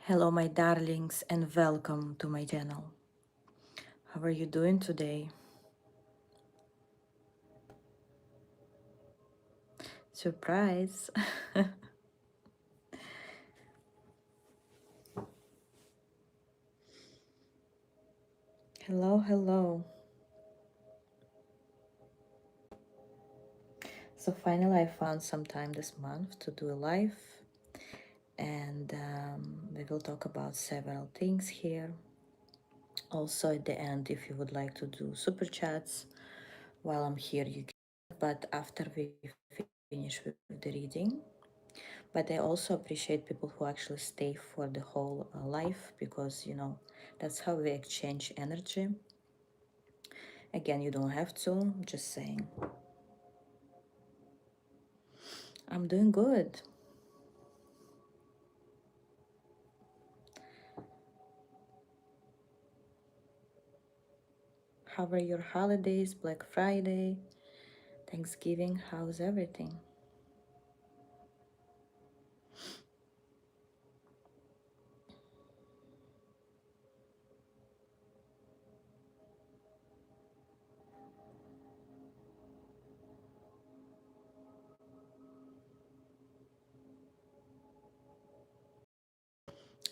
Hello, my darlings, and welcome to my channel. How are you doing today? Surprise! Hello, hello. So, finally, I found some time this month to do a live, and we will talk about several things here. Also, at the end, if you would like to do super chats while I'm here, you can, but after we finish with the reading. But I also appreciate people who actually stay for the whole life because, that's how we exchange energy. Again, you don't have to, just saying. I'm doing good. How are your holidays? Black Friday, Thanksgiving, how's everything?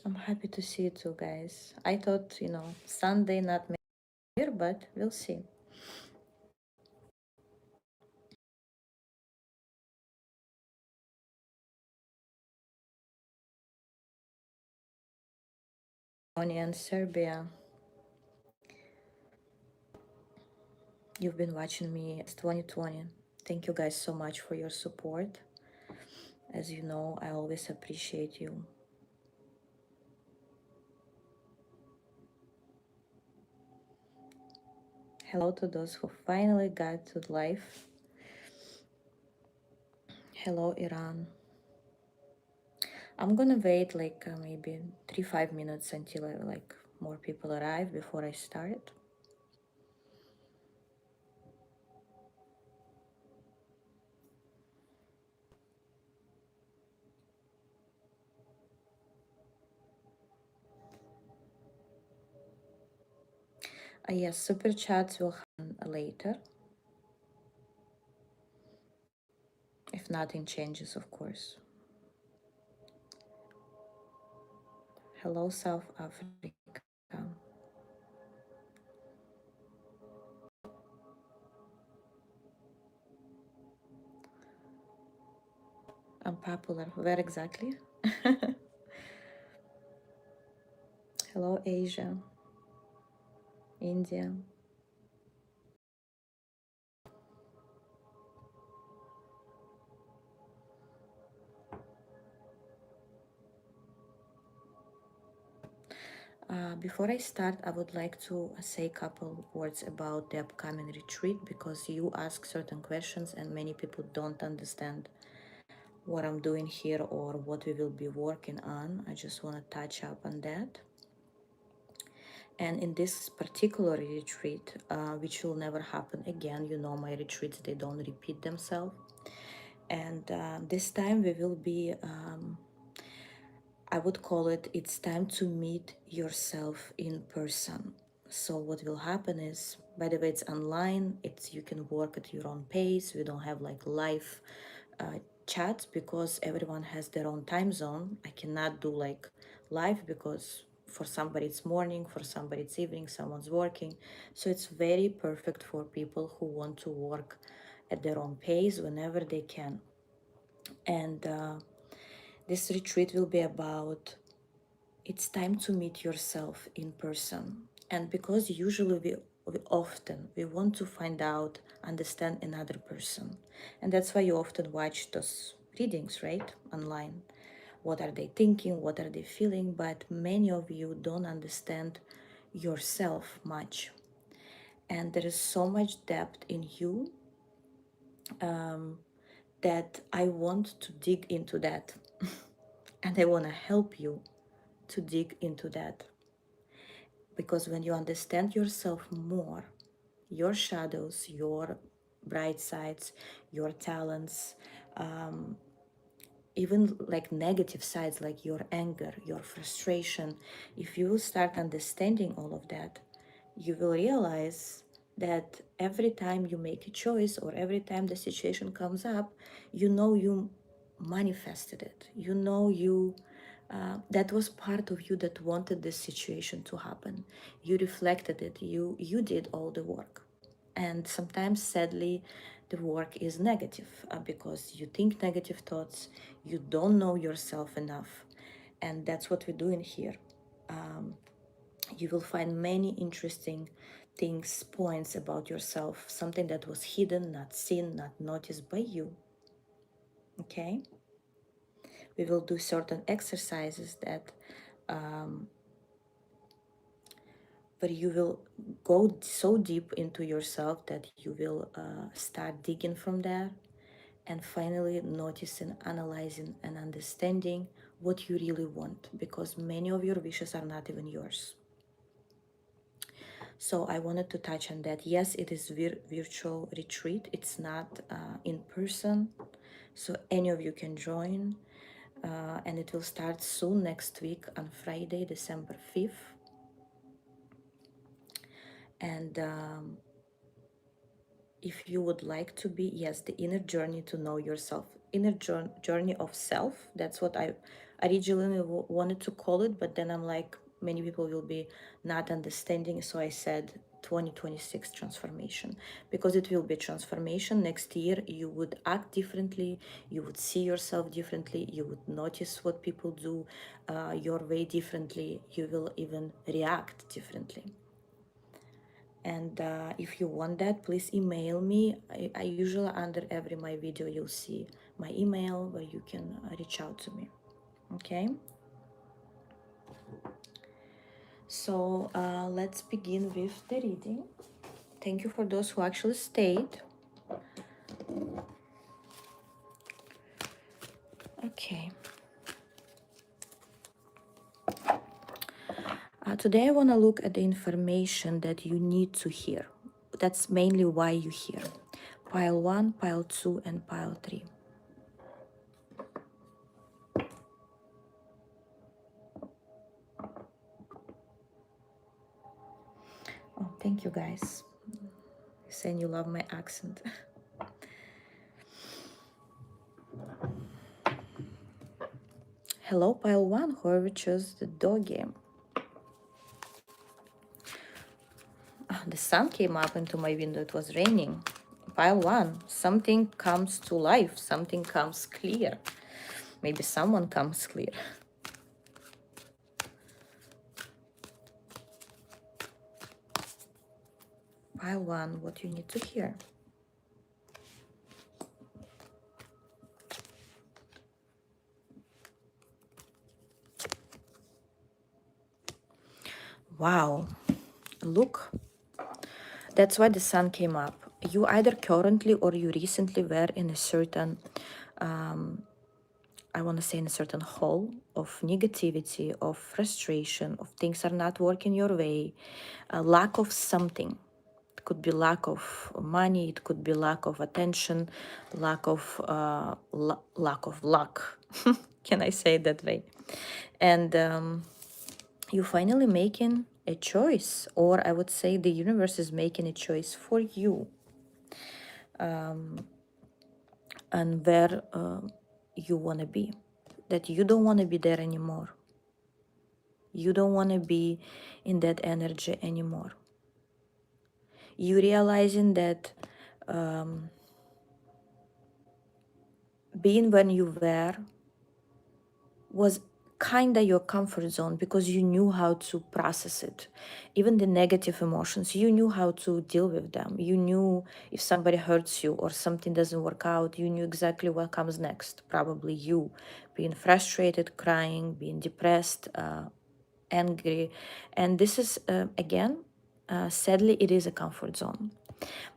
I'm happy to see you too, guys. I thought, Sunday not here, but we'll see. Macedonia and Serbia, you've been watching me since 2020. Thank you guys so much for your support. As you know, I always appreciate you. Hello to those who finally got to life. Hello, Iran. I'm gonna wait like maybe 3-5 minutes until like more people arrive before I start. Yes, super chats will happen later if nothing changes, of course. Hello, South Africa. I'm popular. Where exactly? Hello, Asia, India. Before I start, I would like to say a couple words about the upcoming retreat because you ask certain questions and many people don't understand what I'm doing here or what we will be working on. I just want to touch up on that. And in this particular retreat, which will never happen again, my retreats, they don't repeat themselves. And this time we will be I would call it, it's time to meet yourself in person. So what will happen is, by the way, it's online. It's you can work at your own pace. We don't have like live chats because everyone has their own time zone. I cannot do like live because for somebody it's morning, for somebody it's evening, someone's working. So it's very perfect for people who want to work at their own pace whenever they can. And this retreat will be about it's time to meet yourself in person. And because usually we want to find out, understand another person. And that's why you often watch those readings, right? Online. What are they thinking? What are they feeling? But many of you don't understand yourself much. And there is so much depth in you that I want to dig into that. And I want to help you to dig into that. Because when you understand yourself more, your shadows, your bright sides, your talents, even like negative sides, like your anger, your frustration, if you will start understanding all of that, you will realize that every time you make a choice or every time the situation comes up, you know you manifested it. You know you that was part of you that wanted this situation to happen. You reflected it. You did all the work. And sometimes, sadly, the work is negative because you think negative thoughts, you don't know yourself enough. And that's what we're doing here. You will find many interesting things, points about yourself, something that was hidden, not seen, not noticed by you. Okay? We will do certain exercises that where you will go so deep into yourself that you will start digging from there and finally noticing, analyzing, and understanding what you really want, because many of your wishes are not even yours. So I wanted to touch on that. Yes, it is virtual retreat. It's not in person, so any of you can join, and it will start soon next week on Friday, December 5th. And if you would like to be, yes, the inner journey to know yourself, inner journey of self, that's what I originally wanted to call it, but then I'm like, many people will be not understanding, so I said 2026 transformation, because it will be transformation. Next year you would act differently, you would see yourself differently, you would notice what people do your way differently, you will even react differently. And if you want that, please email me. I usually under every my video you'll see my email where you can reach out to me. Okay, so let's begin with the reading. Thank you for those who actually stayed. Okay, today I want to look at the information that you need to hear. That's mainly why you hear pile 1, pile 2, and pile 3. Oh, thank you guys. Saying you love my accent. Hello, pile 1, whoever chose the dog game. The sun came up into my window. It was raining. Pile 1, something comes to life, something comes clear. Maybe someone comes clear. Pile 1, what you need to hear. Wow, look, that's why the sun came up. You either currently or you recently were in a certain, I want to say, in a certain hole of negativity, of frustration, of things are not working your way, a lack of something. It could be lack of money, it could be lack of attention, lack of lack of luck. Can I say it that way? And you finally making a choice, or I would say the universe is making a choice for you, and where you want to be. That you don't want to be there anymore. You don't want to be in that energy anymore. You realizing that being when you were was kind of your comfort zone, because you knew how to process it. Even the negative emotions, you knew how to deal with them. You knew if somebody hurts you or something doesn't work out, you knew exactly what comes next. Probably you being frustrated, crying, being depressed, angry. And this is, again, sadly, it is a comfort zone.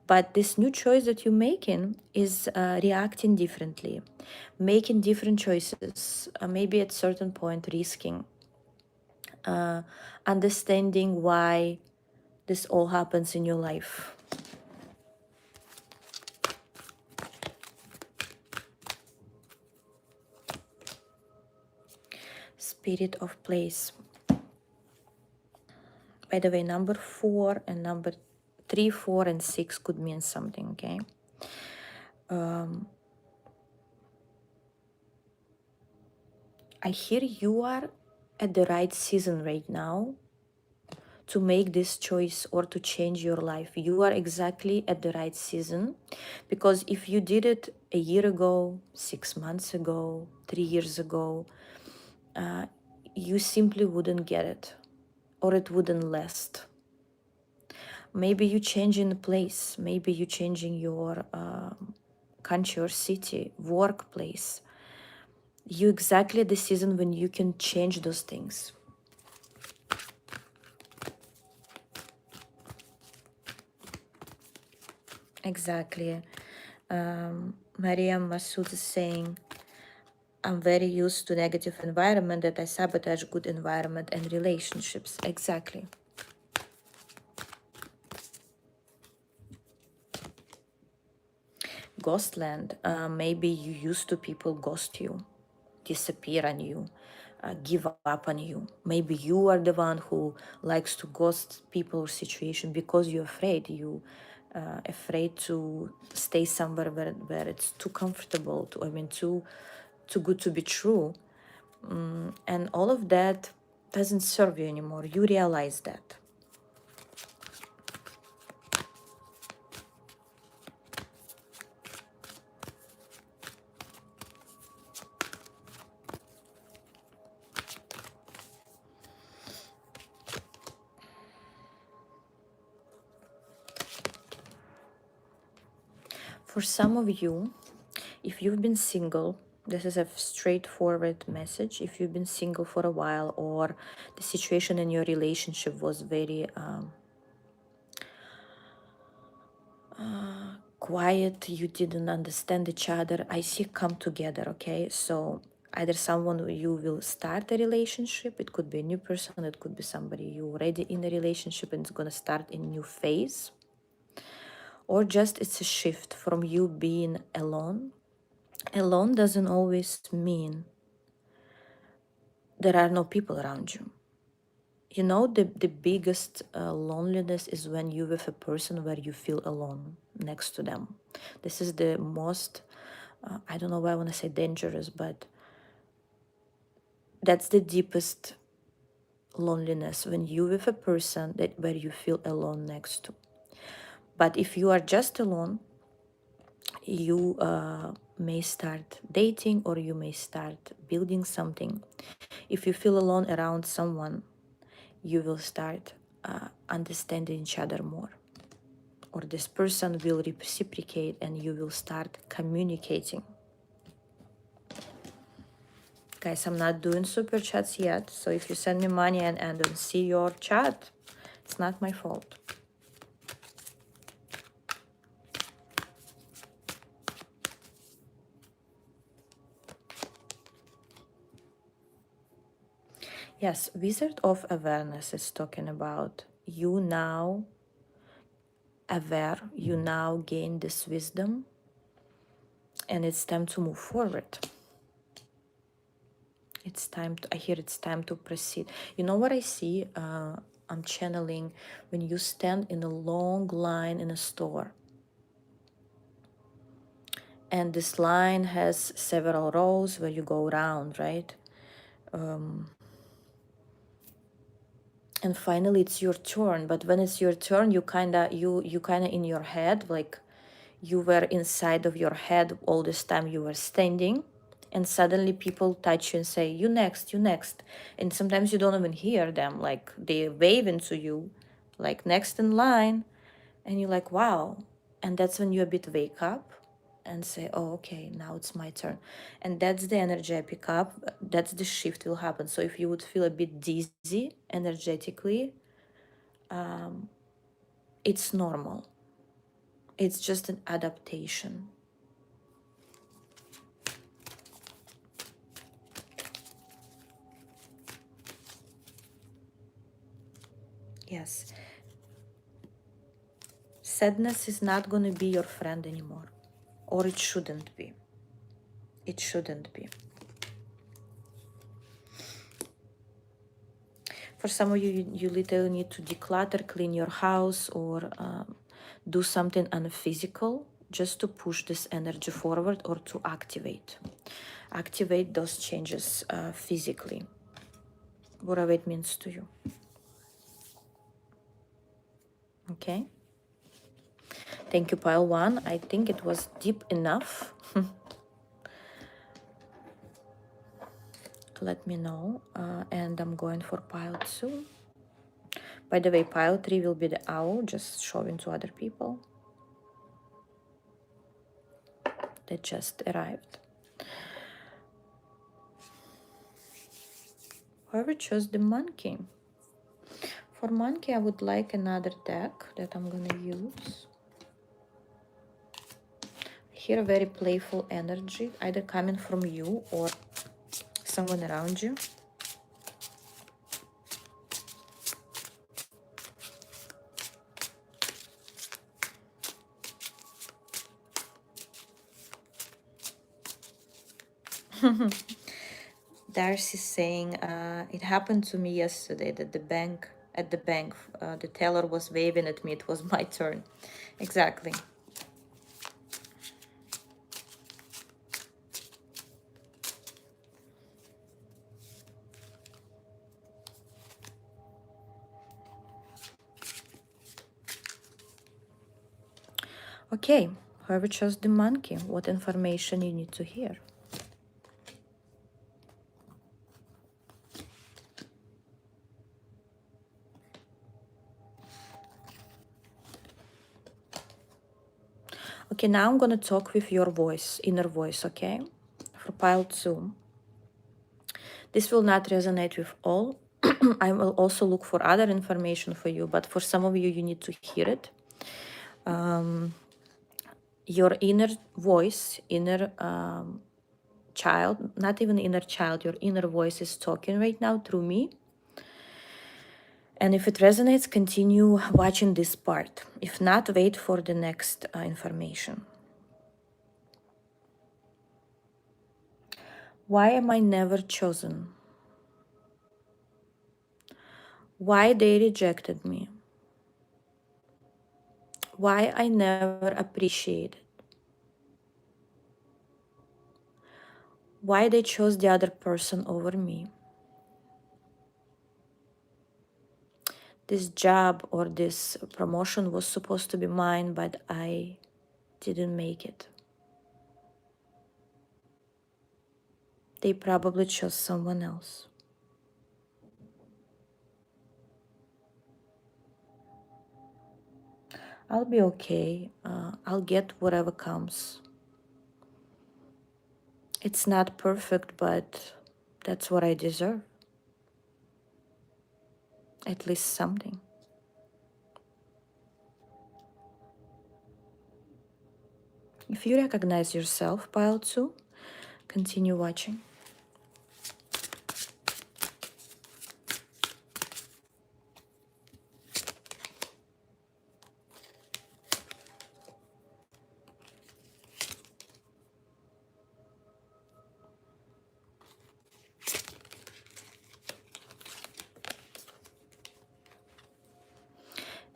But this new choice that you're making is reacting differently, making different choices, maybe at certain point risking, understanding why this all happens in your life. Spirit of place. By the way, number 4 and number 3, 4, and 6 could mean something, okay? I hear you are at the right season right now to make this choice or to change your life. You are exactly at the right season, because if you did it a year ago, 6 months ago, 3 years ago, you simply wouldn't get it, or it wouldn't last. Maybe you changing the place, maybe you changing your country or city, workplace. You exactly at the season when you can change those things. Exactly. Mariam Masood is saying, I'm very used to negative environment that I sabotage good environment and relationships. Exactly. Ghostland. Maybe you used to people ghost you, disappear on you, give up on you. Maybe you are the one who likes to ghost people or situation because you're afraid. You afraid to stay somewhere where it's too comfortable, too good to be true. And all of that doesn't serve you anymore. You realize that. For some of you, if you've been single, this is a straightforward message. If you've been single for a while, or the situation in your relationship was very quiet, you didn't understand each other, I see come together, okay? So either someone you will start a relationship, it could be a new person, it could be somebody you already in a relationship and it's gonna start a new phase, or just it's a shift from you being alone. Alone doesn't always mean there are no people around you. You know, the biggest loneliness is when you're with a person where you feel alone next to them. This is the most, I don't know why I want to say dangerous, but that's the deepest loneliness, when you with a person that where you feel alone next to. But if you are just alone, you may start dating, or you may start building something. If you feel alone around someone, you will start understanding each other more, or this person will reciprocate and you will start communicating. Guys, I'm not doing super chats yet, so if you send me money and don't see your chat, it's not my fault. Yes, Wizard of Awareness is talking about you now aware, you now gain this wisdom, and it's time to move forward. It's time to, I hear it's time to proceed. You know what I see? I'm channeling when you stand in a long line in a store, and this line has several rows where you go around, right? And finally it's your turn, but when it's your turn, you kind of in your head, like you were inside of your head all this time you were standing, and suddenly people touch you and say, you next, you next. And sometimes you don't even hear them, like they wave into you, like next in line, and you're like, wow. And that's when you a bit wake up and say, oh, okay, now it's my turn. And that's the energy I pick up. That's the shift will happen. So if you would feel a bit dizzy energetically, it's normal. It's just an adaptation. Yes. Sadness is not going to be your friend anymore. Or it shouldn't be. It shouldn't be. For some of you, you literally need to declutter, clean your house, or do something unphysical just to push this energy forward or to activate those changes physically, whatever it means to you. Okay. Thank you, pile one. I think it was deep enough. Let me know. And I'm going for pile two. By the way, pile three will be the owl, just showing to other people that just arrived. Whoever chose the monkey. For monkey, I would like another deck that I'm gonna use. Here, a very playful energy, either coming from you or someone around you. Darcy saying, it happened to me yesterday that at the bank, the teller was waving at me. It was my turn. Exactly. Okay, whoever chose the monkey, what information you need to hear? Okay, now I'm gonna talk with your voice, inner voice, okay? For pile two. This will not resonate with all. I will also look for other information for you, but for some of you, you need to hear it. Your inner voice, inner child, not even inner child, your inner voice is talking right now through me. And if it resonates, continue watching this part. If not, wait for the next information. Why am I never chosen? Why they rejected me? Why I never appreciated? Why they chose the other person over me? This job or this promotion was supposed to be mine, but I didn't make it. They probably chose someone else. I'll be okay. I'll get whatever comes. It's not perfect, but that's what I deserve. At least something. If you recognize yourself, pile two, continue watching.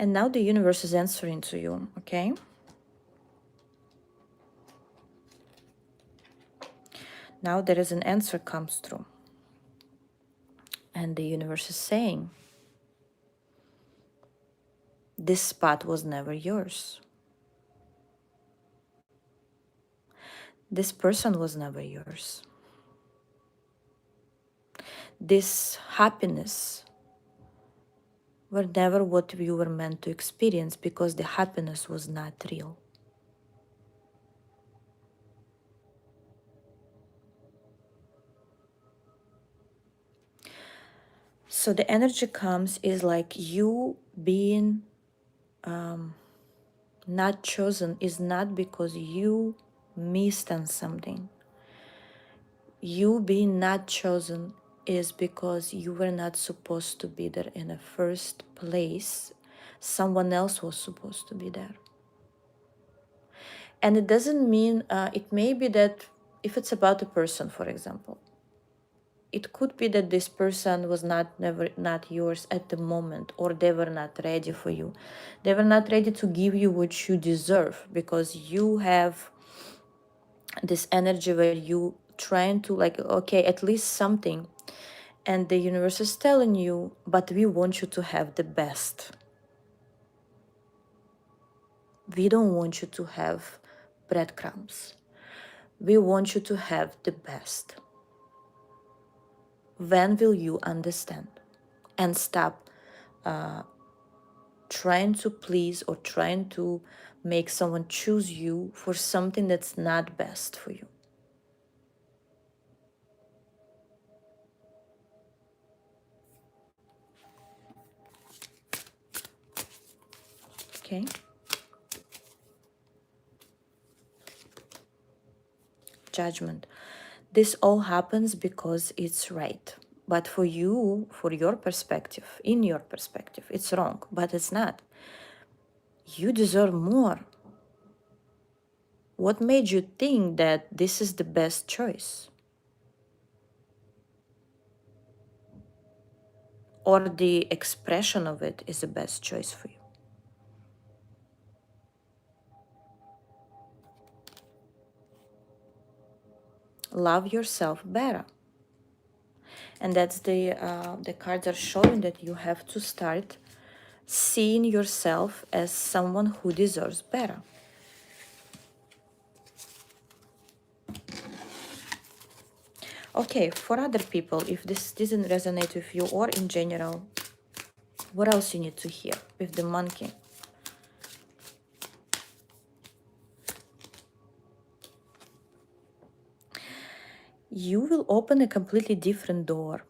And now the universe is answering to you, okay? Now there is an answer comes through. And the universe is saying, this spot was never yours. This person was never yours. This happiness were never what you were meant to experience because the happiness was not real. So the energy comes is like you being not chosen is not because you missed on something. You being not chosen is because you were not supposed to be there in the first place. Someone else was supposed to be there. And it doesn't mean, it may be that if it's about a person, for example, it could be that this person was not yours at the moment, or they were not ready for you. They were not ready to give you what you deserve, because you have this energy where you trying to like, okay, at least something, and the universe is telling you, but we want you to have the best. We don't want you to have breadcrumbs. We want you to have the best. When will you understand and stop trying to please or trying to make someone choose you for something that's not best for you? Okay? Judgment. This all happens because it's right. But for you, for your perspective, in your perspective, it's wrong, but it's not. You deserve more. What made you think that this is the best choice? Or the expression of it is the best choice for you? Love yourself better. And that's the cards are showing that you have to start seeing yourself as someone who deserves better. Okay, for other people, if this didn't resonate with you or in general, what else you need to hear with the monkey? You will open a completely different door.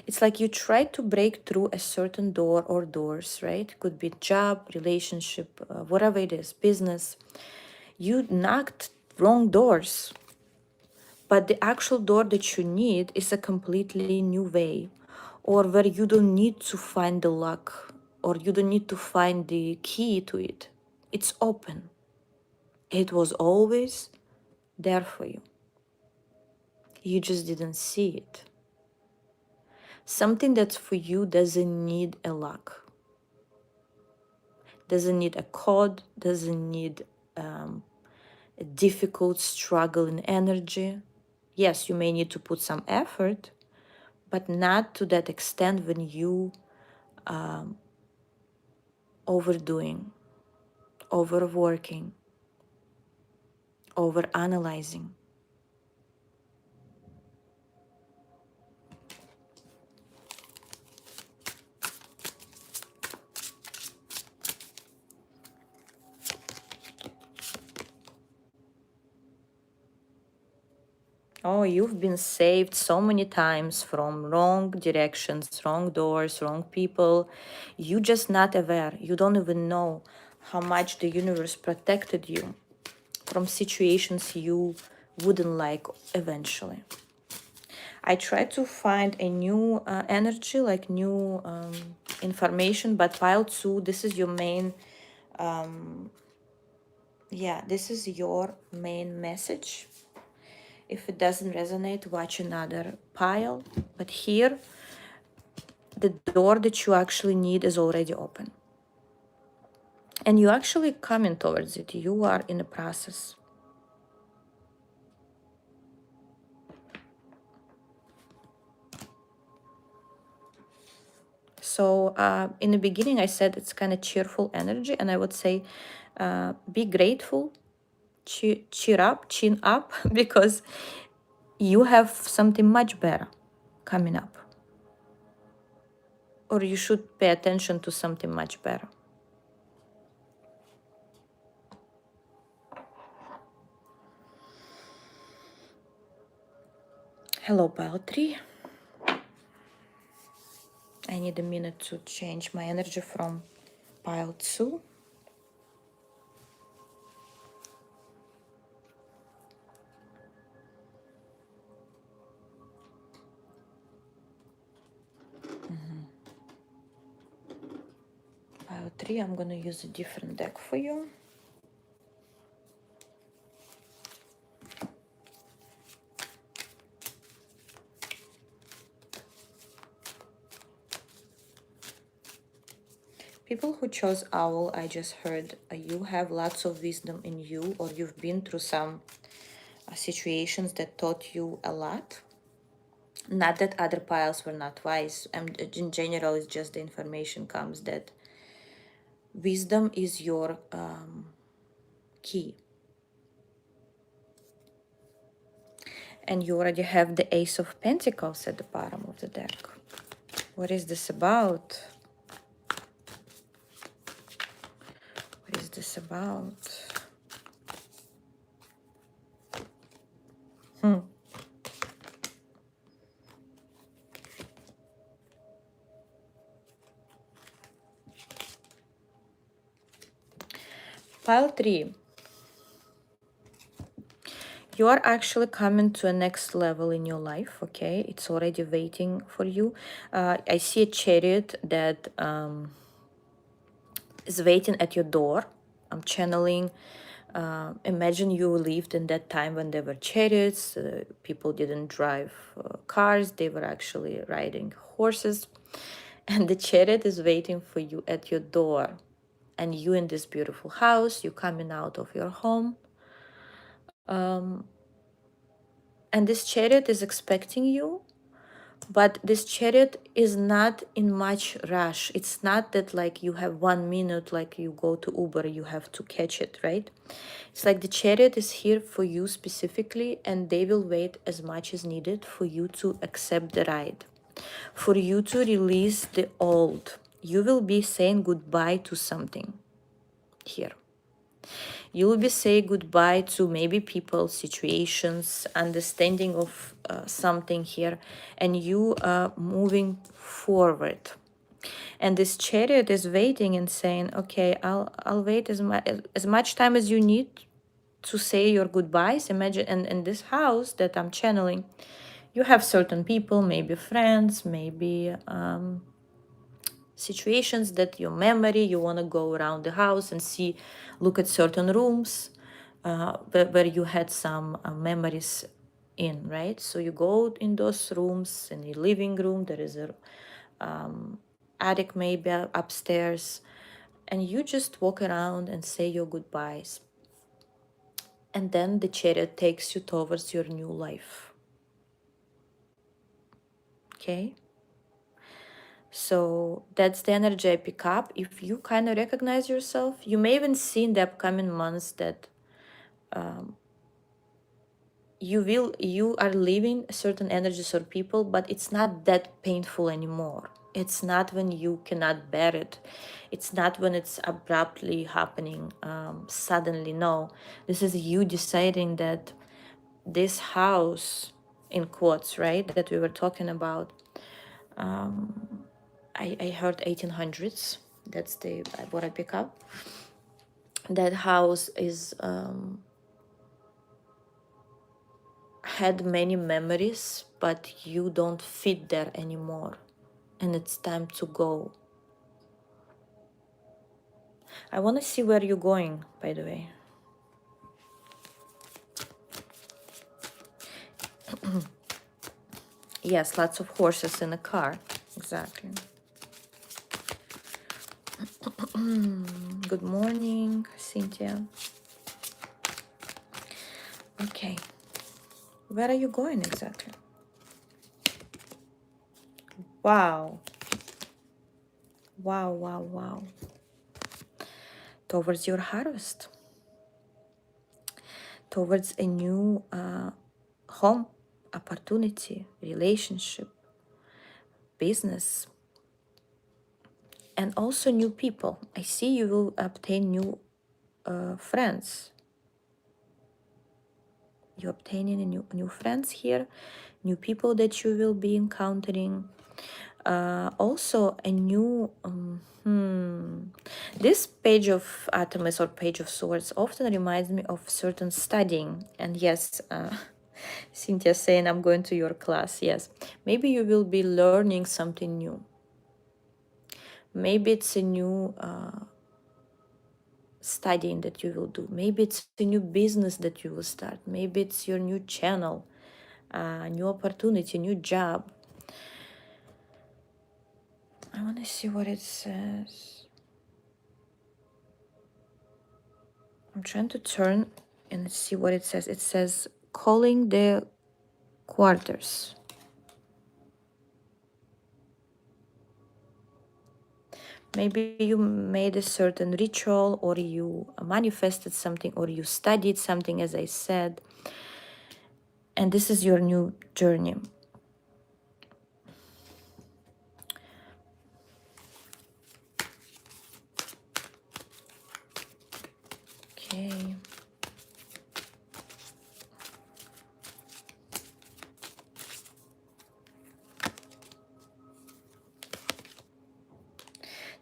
It's like you try to break through a certain door or doors, right? Could be job, relationship, whatever it is, business. You knocked wrong doors, but the actual door that you need is a completely new way, or where you don't need to find the lock, or you don't need to find the key to it. It's open. It was always there for you. You just didn't see it. Something that's for you doesn't need a lock, doesn't need a code, doesn't need a difficult struggle in energy. Yes, you may need to put some effort, but not to that extent when you overdoing, overworking, overanalyzing. Oh, you've been saved so many times from wrong directions, wrong doors, wrong people. You just not aware. You don't even know how much the universe protected you from situations you wouldn't like eventually. I try to find a new energy, like new information, but pile two, this is your main, yeah, this is your main message. If it doesn't resonate, watch another pile. But here, the door that you actually need is already open. And you actually coming towards it. You are in the process. So in the beginning, I said it's kind of cheerful energy. And I would say be grateful, cheer up, chin up, because you have something much better coming up. Or you should pay attention to something much better. Hello, pile 3. I need a minute to change my energy from pile 2. Pile 3, I'm gonna use a different deck for you. People who chose owl, I just heard you have lots of wisdom in you, or you've been through some situations that taught you a lot. Not that other piles were not wise. In general, it's just the information comes that wisdom is your key. And you already have the Ace of Pentacles at the bottom of the deck. What is this about? What is this about? Pile 3. You are actually coming to a next level in your life, okay? It's already waiting for you. I see a chariot that is waiting at your door. I'm channeling. Imagine you lived in that time when there were chariots. People didn't drive cars. They were actually riding horses. And the chariot is waiting for you at your door. And you in this beautiful house, you coming out of your home. And this chariot is expecting you. But this chariot is not in much rush. It's not that like you have 1 minute, like you go to Uber, you have to catch it, right? It's like the chariot is here for you specifically, and they will wait as much as needed for you to accept the ride, for you to release the old. You will be saying goodbye to something here. You will be saying goodbye to maybe people, situations, understanding of something here, and you are moving forward. And this chariot is waiting and saying, okay, I'll wait as much time as you need to say your goodbyes. Imagine, and in this house that I'm channeling, you have certain people, maybe friends, maybe situations that your memory, you want to go around the house and see, look at certain rooms where you had some memories in, right? So you go in those rooms. In the living room there is a attic, maybe upstairs, and you just walk around and say your goodbyes. And then the chariot takes you towards your new life. Okay? So that's the energy I pick up. If you kind of recognize yourself, you may even see in the upcoming months that you are living certain energies or people, but it's not that painful anymore. It's not when you cannot bear it. It's not when it's abruptly happening suddenly. No, this is you deciding that this house, in quotes, right, that we were talking about, I heard 1800s. That's the what I pick up. That house is had many memories, but you don't fit there anymore, and it's time to go. I want to see where you're going, by the way. Yes, lots of horses in a car. Exactly. Good morning, Cynthia. Okay. Where are you going exactly? Wow. Wow, wow, wow. Towards your harvest. Towards a new home, opportunity, relationship, business, and also new people. I see you will obtain new friends. You're obtaining a new friends here, new people that you will be encountering. Also a new this page of Artemis or page of swords often reminds me of certain studying. And yes, Cynthia saying I'm going to your class. Yes, maybe you will be learning something new. Maybe it's a new studying that you will do. Maybe it's a new business that you will start. Maybe it's your new channel, new opportunity, new job. I want to see what it says. I'm trying to turn and see what it says. It says calling the quarters. Maybe you made a certain ritual, or you manifested something, or you studied something, as I said, and this is your new journey. Okay.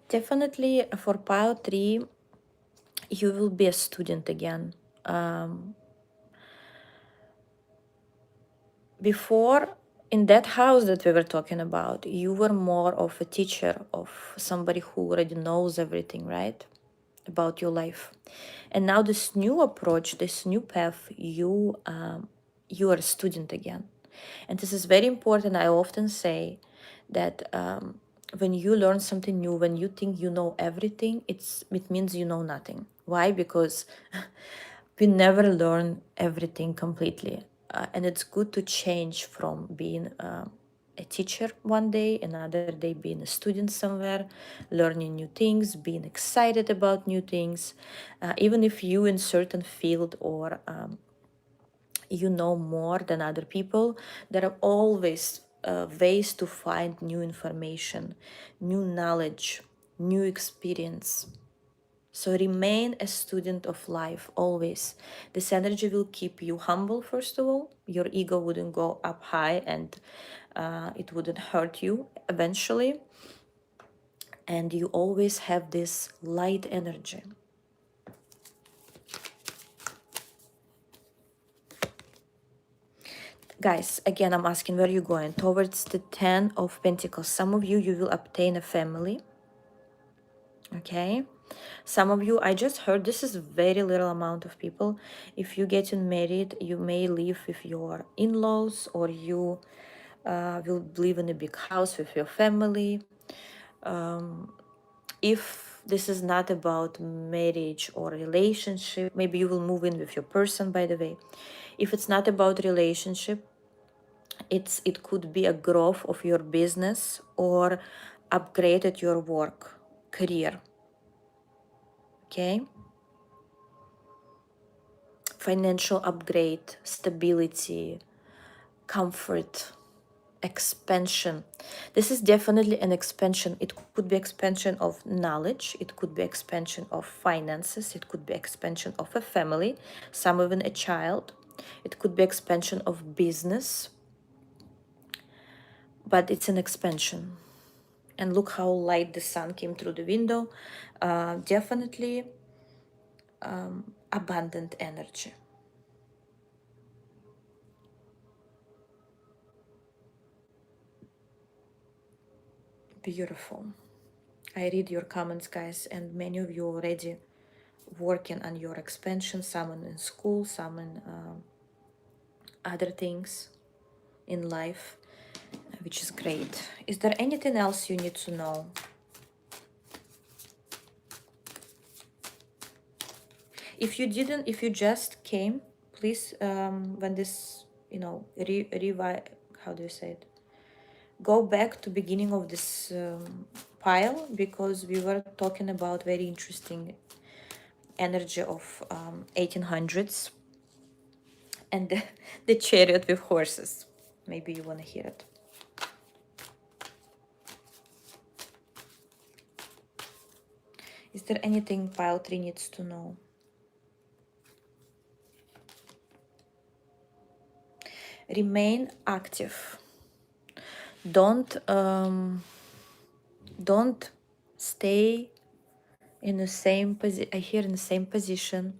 Definitely for pile 3, you will be a student again. Before, in that house that we were talking about, you were more of a teacher, of somebody who already knows everything, right? About your life. And now this new approach, this new path, you are a student again. And this is very important. I often say that when you learn something new, when you think you know everything, it means you know nothing. Why? Because we never learn everything completely. And it's good to change from being a teacher one day, another day being a student somewhere, learning new things, being excited about new things. Even if you in certain field or you know more than other people, there are always ways to find new information, new knowledge, new experience. So remain a student of life always. This energy will keep you humble, first of all. Your ego wouldn't go up high, and it wouldn't hurt you eventually. And you always have this light energy. Guys, again, I'm asking where you're going. Towards the 10 of Pentacles. Some of you, you will obtain a family. Okay. Some of you, I just heard, this is very little amount of people. If you getting married, you may live with your in-laws, or you will live in a big house with your family. If this is not about marriage or relationship, maybe you will move in with your person, by the way. If it's not about relationship, it could be a growth of your business or upgrade at your work, career. Okay? Financial upgrade, stability, comfort, expansion. This is definitely an expansion. It could be expansion of knowledge, it could be expansion of finances, it could be expansion of a family, some even a child. It could be expansion of business, but it's an expansion. And look how light the sun came through the window. Definitely abundant energy. Beautiful. I read your comments, guys, and many of you already working on your expansion, some in school, some in other things in life, which is great. Is there anything else you need to know? If you didn't, if you just came, please, when this, how do you say it? Go back to beginning of this pile, because we were talking about very interesting energy of 1800s and the chariot with horses. Maybe you want to hear it. Is there anything pile 3 needs to know? Remain active. Don't stay in the same position. I hear in the same position.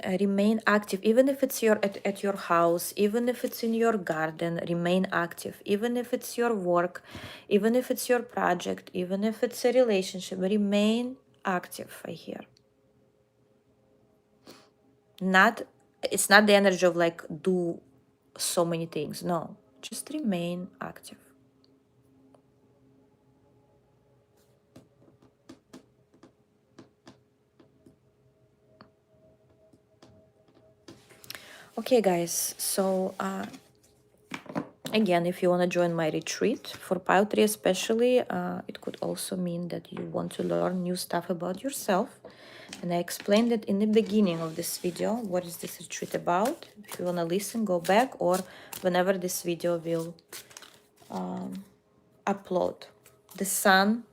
Remain active, even if it's at your house, even if it's in your garden. Remain active, even if it's your work, even if it's your project, even if it's a relationship. Remain active, I hear. Not, it's not the energy of like do so many things. No, just remain active. Okay, guys, so again, if you want to join my retreat for poetry especially, it could also mean that you want to learn new stuff about yourself. And I explained it in the beginning of this video. What is this retreat about? If you want to listen, go back, or whenever this video will upload. The sun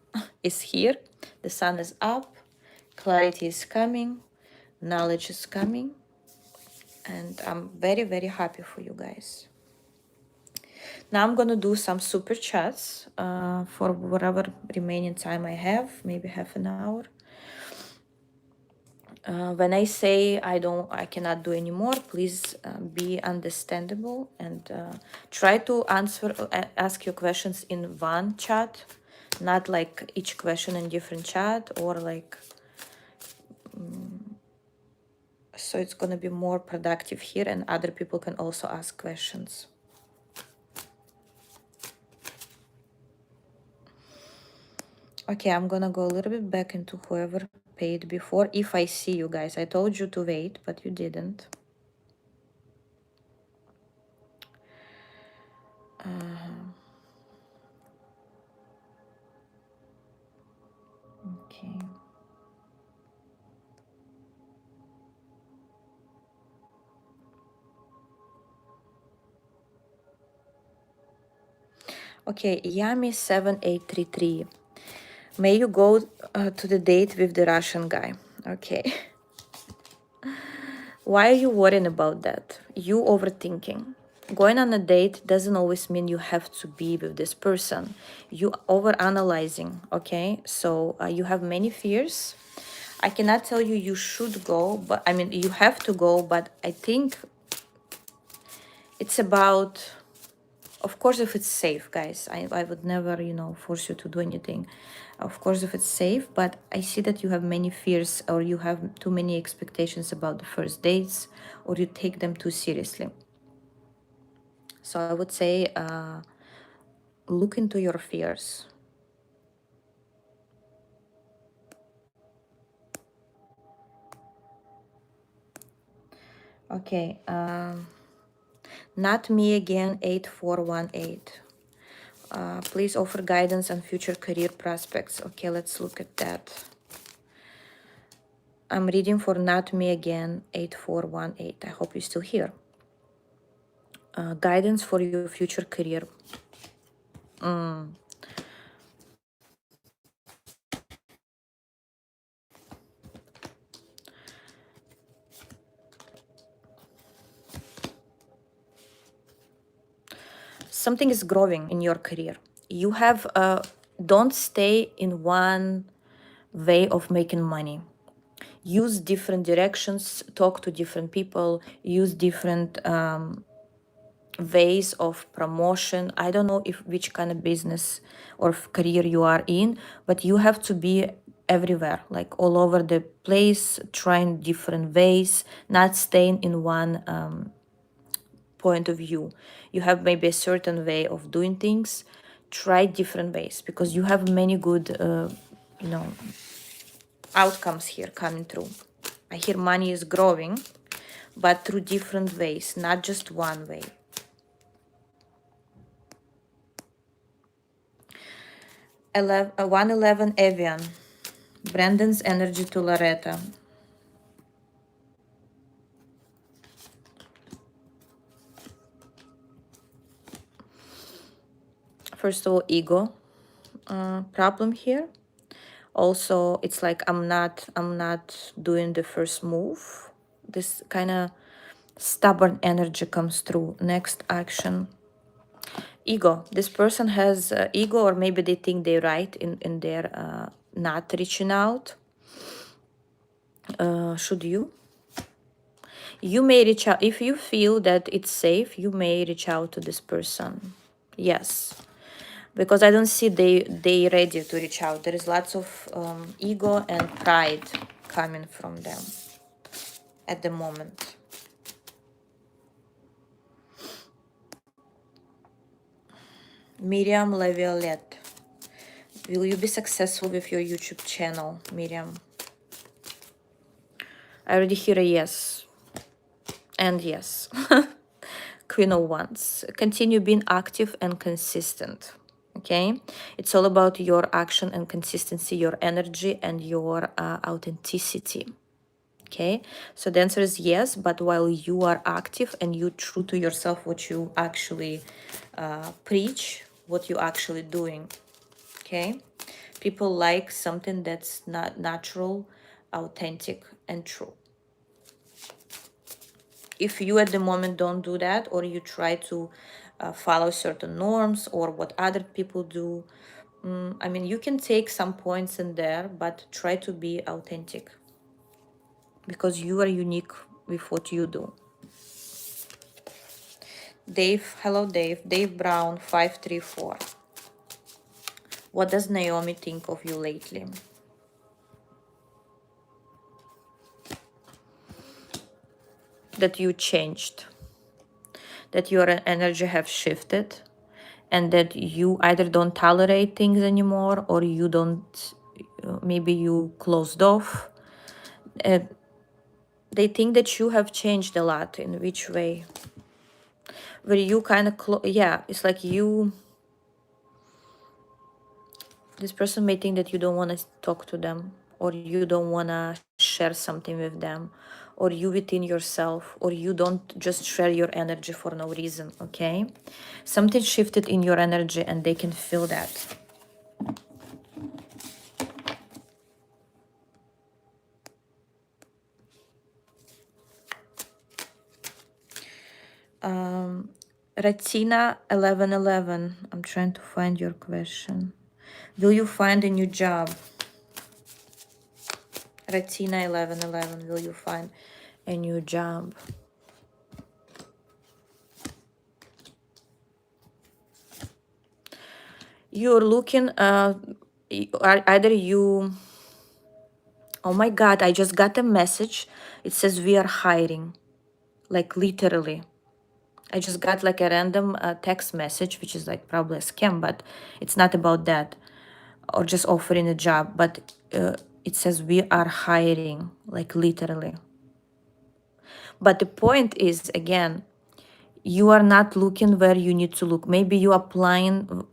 is here, the sun is up, clarity is coming, knowledge is coming, and I'm very, very happy for you guys. Now I'm gonna do some super chats for whatever remaining time I have, maybe half an hour. When I say I cannot do anymore, please be understandable and try to ask your questions in one chat, not like each question in different chat, or like, so it's gonna be more productive here and other people can also ask questions. Okay, I'm gonna go a little bit back into whoever paid before, if I see you guys. I told you to wait, but you didn't. Okay. Okay, Yami7833. May you go to the date with the Russian guy. Okay. Why are you worrying about that? You overthinking. Going on a date doesn't always mean you have to be with this person. You overanalyzing, okay? So you have many fears. I cannot tell you you should go, but I mean, you have to go, but I think it's about, of course, if it's safe, guys. I would never, you know, force you to do anything. Of course, if it's safe, but I see that you have many fears or you have too many expectations about the first dates or you take them too seriously. So I would say look into your fears. Okay. Not me again, 8418. Please offer guidance on future career prospects. Okay, let's look at that. I'm reading for Not Me Again, 8418. I hope you're still here. Guidance for your future career. Something is growing in your career. You have, don't stay in one way of making money. Use different directions, talk to different people, use different ways of promotion. I don't know if which kind of business or career you are in, but you have to be everywhere, like all over the place, trying different ways, not staying in one point of view. You have maybe a certain way of doing things. Try different ways because you have many good, you know, outcomes here coming through. I hear money is growing, but through different ways, not just one way. 111 Evian. Brandon's energy to Loretta. First of all, ego problem here. Also, it's like I'm not doing the first move. This kind of stubborn energy comes through. Next action. Ego. This person has ego, or maybe they think they're right in their not reaching out. Should you? You may reach out if you feel that it's safe. You may reach out to this person. Yes, because I don't see they ready to reach out. There is lots of ego and pride coming from them at the moment. Miriam Laviolette. Will you be successful with your YouTube channel, Miriam? I already hear a yes. And yes, Queen of Wands. Continue being active and consistent. Okay, it's all about your action and consistency, your energy and your authenticity. Okay, so the answer is yes, but while you are active and you true to yourself, what you actually preach, what you actually doing. Okay, people like something that's not natural, authentic, and true. If you at the moment don't do that, or you try to follow certain norms or what other people do, I mean, you can take some points in there, but try to be authentic because you are unique with what you do. Dave, hello Dave. Dave Brown 534. What does Naomi think of you lately? That you changed, that your energy have shifted, and that you either don't tolerate things anymore, or you don't, maybe you closed off. uh, they think that you have changed a lot. In which way? Where you kind of yeah, it's like you, this person may think that you don't want to talk to them, or you don't want to share something with them, or you within yourself, or you don't just share your energy for no reason. Okay, something shifted in your energy and they can feel that. Ratina 1111, I'm trying to find your question. Will you find a new job? Ratina 1111, will you find a new job? You're looking, either you, oh my God, I just got a message. It says we are hiring, like literally. I just got like a random text message, which is like probably a scam, but it's not about that, or just offering a job, but it says we are hiring, like literally. But the point is, again, you are not looking where you need to look. Maybe you applying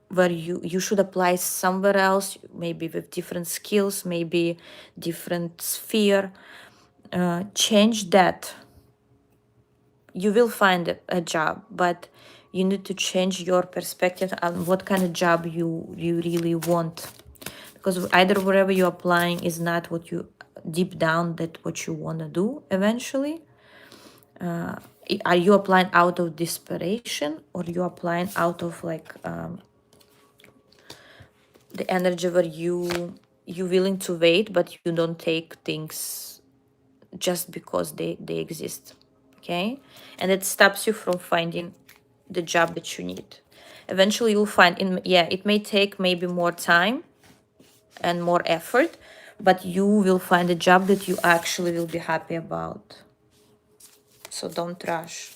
where you should apply somewhere else, maybe with different skills, maybe different sphere. Change that. You will find a job, but you need to change your perspective on what kind of job you really want, because either wherever you're applying is not what you deep down that what you want to do eventually. Are you applying out of desperation, or you applying out of like the energy where you willing to wait, but you don't take things just because they exist. Okay, and it stops you from finding the job that you need. Eventually you'll find, in yeah, it may take maybe more time and more effort, but you will find a job that you actually will be happy about. So don't rush.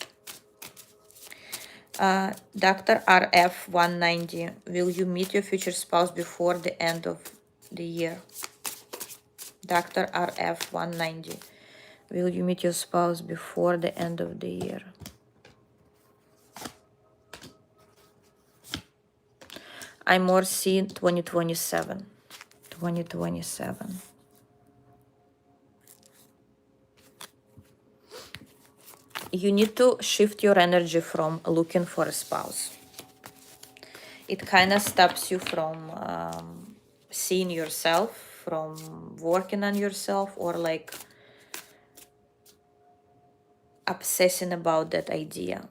Dr. RF 190, will you meet your future spouse before the end of the year? Dr. RF 190, will you meet your spouse before the end of the year? I'm more seeing 2027. 2027. You need to shift your energy from looking for a spouse. It kind of stops you from seeing yourself, from working on yourself, or like obsessing about that idea.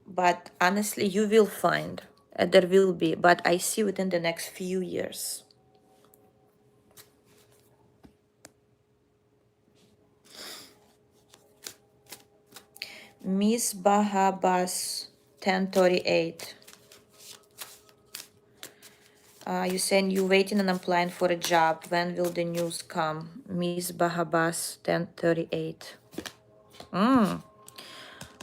But honestly, you will find, there will be, but I see within the next few years. Miss Bahabas 1038. You saying you waiting and applying for a job. When will the news come? Miss Bahabas 1038.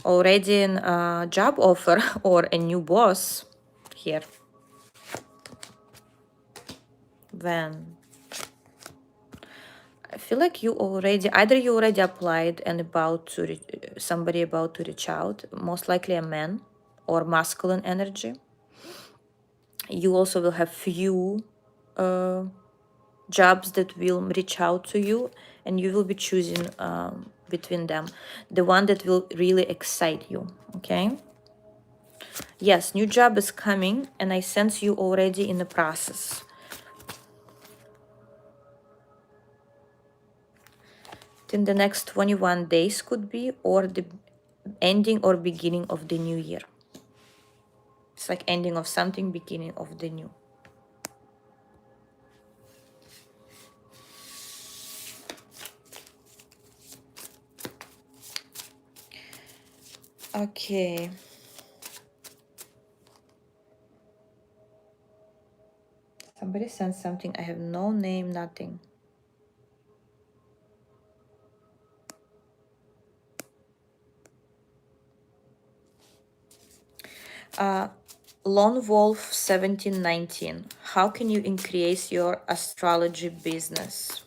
Already a job offer or a new boss here. When? I feel like either you already applied and somebody about to reach out, most likely a man or masculine energy. You also will have few uh, jobs that will reach out to you, and you will be choosing between them, the one that will really excite you. Okay. Yes, new job is coming, and I sense you already in the process. In the next 21 days could be, or the ending or beginning of the new year. It's like ending of something, beginning of the new. Okay. Somebody sent something. I have no name, nothing. Lone Wolf 1719. How can you increase your astrology business?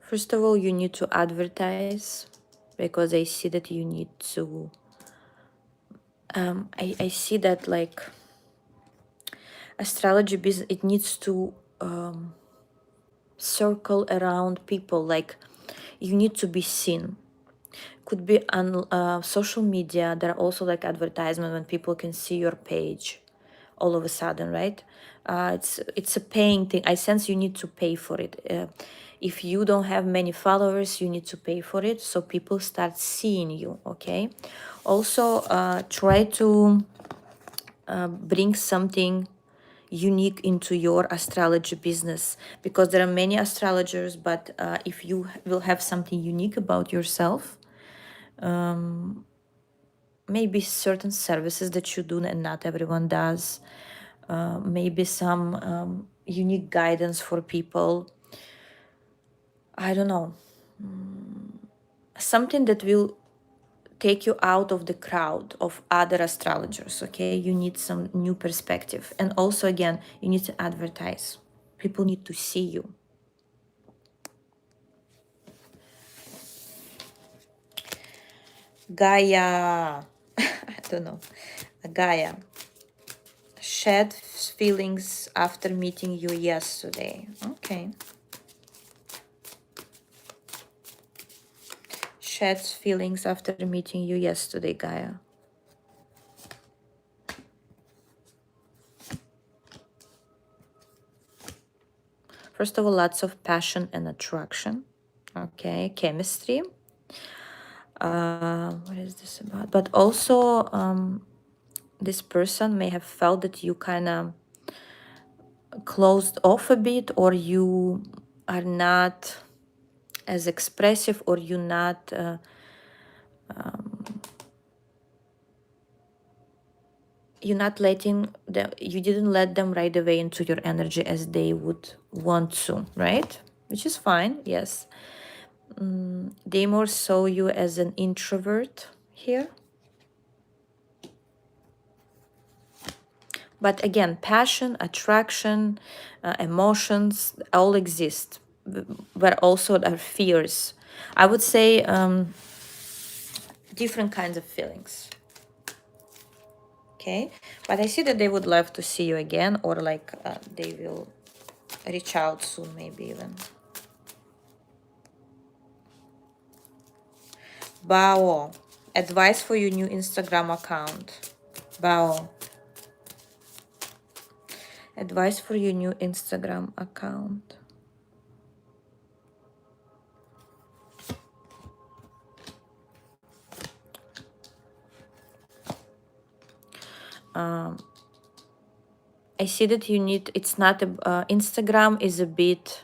First of all, you need to advertise, because I see that you need to. I see that like astrology business, it needs to circle around people. Like you need to be seen. Could be on social media. There are also like advertisement when people can see your page all of a sudden, right? It's a paying thing. I sense you need to pay for it. If you don't have many followers, you need to pay for it, so people start seeing you. Okay. Also, try to bring something unique into your astrology business, because there are many astrologers, but if you will have something unique about yourself, maybe certain services that you do and not everyone does, maybe some unique guidance for people, I don't know, something that will take you out of the crowd of other astrologers. Okay, you need some new perspective, and also again you need to advertise. People need to see you. Gaia. I don't know. Gaia. Shed feelings after meeting you yesterday. Okay. Shed feelings after meeting you yesterday, Gaia. First of all, lots of passion and attraction. Okay, chemistry. What is this about? But also, this person may have felt that you kind of closed off a bit, or you are not as expressive, or you're not letting them, you didn't let them right away into your energy as they would want to, right? Which is fine, yes. They more saw you as an introvert here. But again, passion, attraction, emotions all exist, but also there are fears. I would say different kinds of feelings. Okay, but I see that they would love to see you again, or like they will reach out soon, maybe even. Bao, advice for your new Instagram account. Bao, advice for your new Instagram account. I see that you need, it's not, Instagram is a bit,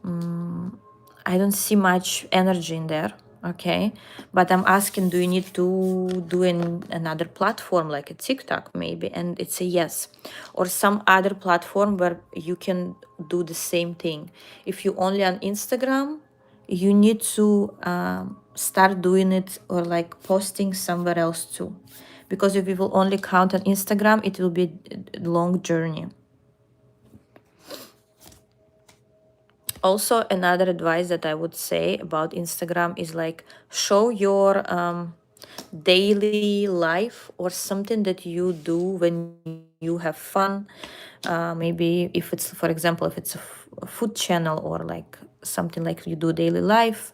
I don't see much energy in there, okay? But I'm asking, do you need to do another platform like a TikTok maybe? And it's a yes. Or some other platform where you can do the same thing. If you only on Instagram, you need to start doing it or like posting somewhere else too. Because if we will only count on Instagram, it will be a long journey. Also, another advice that I would say about Instagram is like show your daily life or something that you do when you have fun. Maybe if it's, for example, if it's a food channel or like something like you do daily life,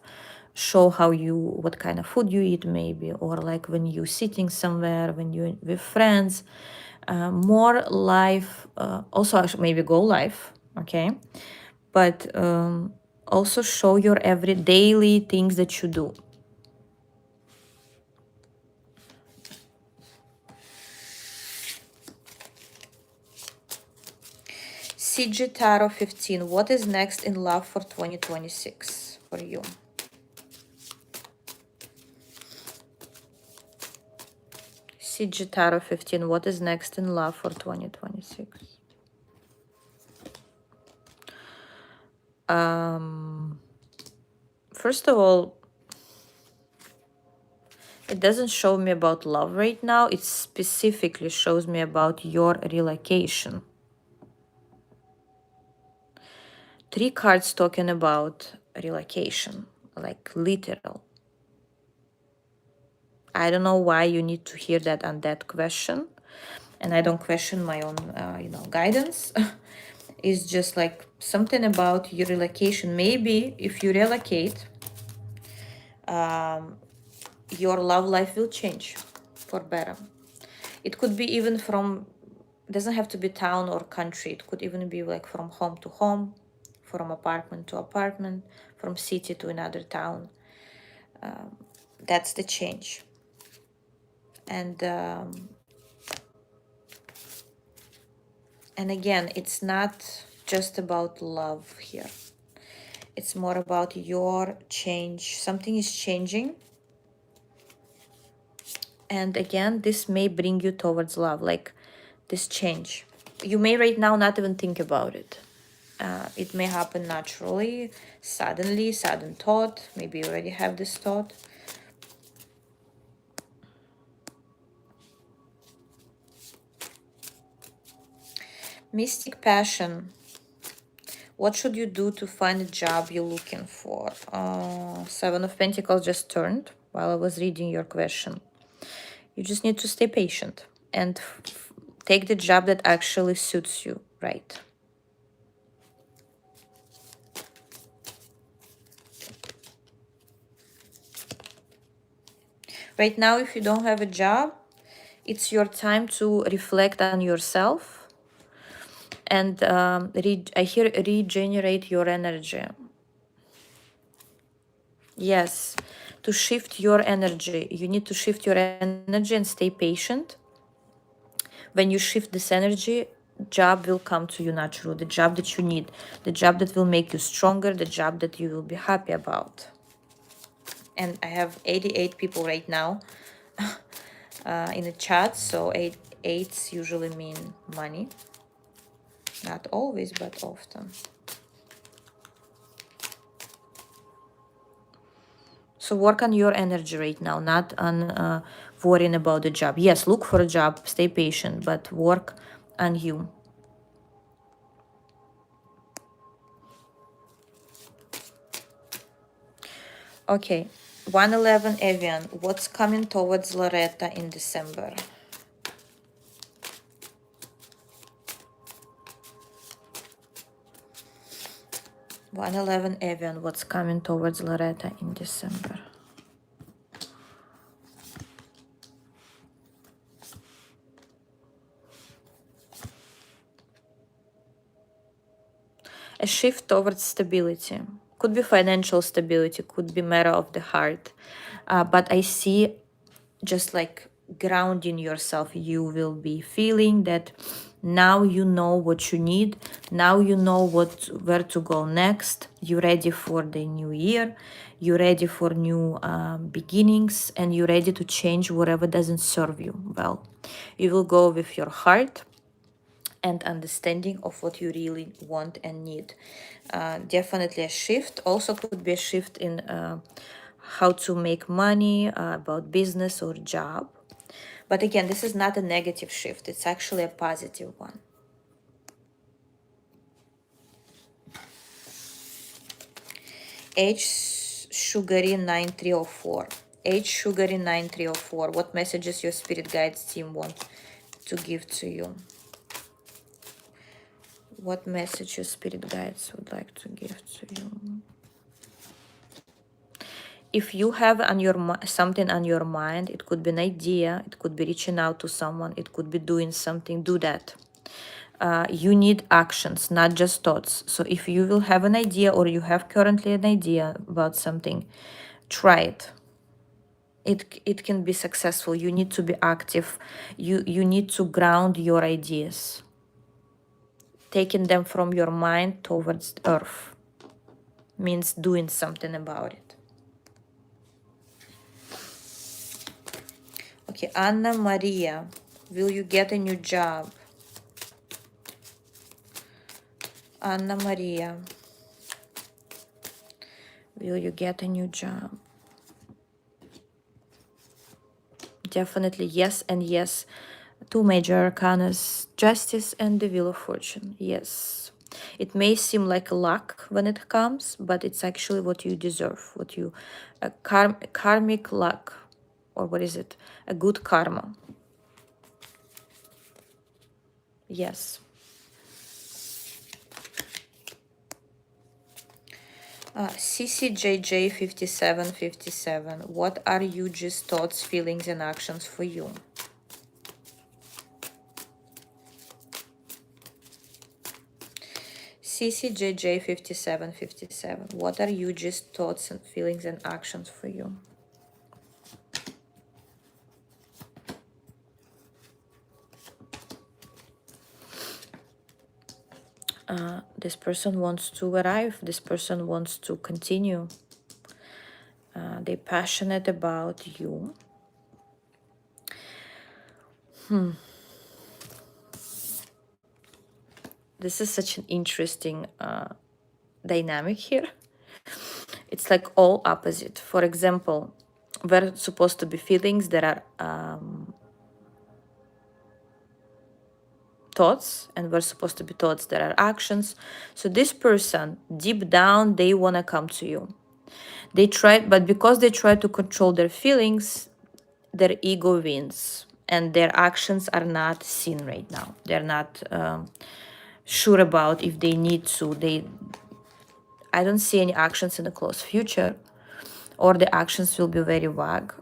show how you, what kind of food you eat maybe, or like when you're sitting somewhere, when you're with friends, more live, also maybe go live, okay? But also show your every daily things that you do. CG Tarot 15. What is next in love for 2026 for you? CG Tarot 15. What is next in love for 2026? First of all, it doesn't show me about love right now. It specifically shows me about your relocation. 3 cards talking about relocation, like literal. I don't know why you need to hear that on that question. And I don't question my own, guidance. It's just like something about your relocation. Maybe if you relocate, your love life will change for better. It could be even from, doesn't have to be town or country. It could even be like from home to home, from apartment to apartment, from city to another town. That's the change. And again, it's not just about love here. It's more about your change. Something is changing. And again, this may bring you towards love, like this change. You may right now not even think about it. It may happen naturally, suddenly, sudden thought. Maybe you already have this thought. Mystic passion. What should you do to find a job you're looking for? Seven of Pentacles just turned while I was reading your question. You just need to stay patient and take the job that actually suits you, right? Right now, if you don't have a job, it's your time to reflect on yourself and I hear regenerate your energy. Yes, to shift your energy. You need to shift your energy and stay patient. When you shift this energy, job will come to you naturally, the job that you need, the job that will make you stronger, the job that you will be happy about. And I have 88 people right now in the chat, so eights usually mean money. Not always, but often. So work on your energy right now, not on worrying about the job. Yes, look for a job, stay patient, but work on you. Okay, 111 Avian, what's coming towards Loretta in December? Avian, what's coming towards Loretta in December? A shift towards stability. Could be financial stability, could be matter of the heart. But I see just like grounding yourself. You will be feeling that now you know what you need. Now you know where to go next. You're ready for the new year. You're ready for new beginnings, and you're ready to change whatever doesn't serve you well. You will go with your heart and understanding of what you really want and need. Definitely a shift. Also could be a shift in how to make money, about business or job. But again, this is not a negative shift. It's actually a positive one. H Sugary 9304. H Sugary 9304. What messages your spirit guides team want to give to you? What message your spirit guides would like to give to you? If you have on your something on your mind, it could be an idea, it could be reaching out to someone, it could be doing something, do that. You need actions, not just thoughts. So if you will have an idea or you have currently an idea about something, try it. It can be successful. You need to be active. You need to ground your ideas, taking them from your mind towards earth means doing something about it. Okay, Anna Maria, will you get a new job? Anna Maria, will you get a new job? Definitely yes and yes. Two major arcanas, Justice and the Wheel of Fortune. Yes. It may seem like a luck when it comes, but it's actually what you deserve, what you, karmic luck, or what is it? A good karma. Yes. CCJJ5757. What are Yuji's thoughts, feelings, and actions for you? CCJJ5757. What are Yuji's thoughts and feelings and actions for you? This person wants to arrive. This person wants to continue. They're passionate about you. This is such an interesting dynamic here. It's like all opposite. For example, we're supposed to be feelings that are thoughts, and we're supposed to be thoughts that are actions. So this person, deep down, they want to come to you. They try, but because they try to control their feelings, their ego wins, and their actions are not seen right now. They're not sure about if they need to. I don't see any actions in the close future, or the actions will be very vague.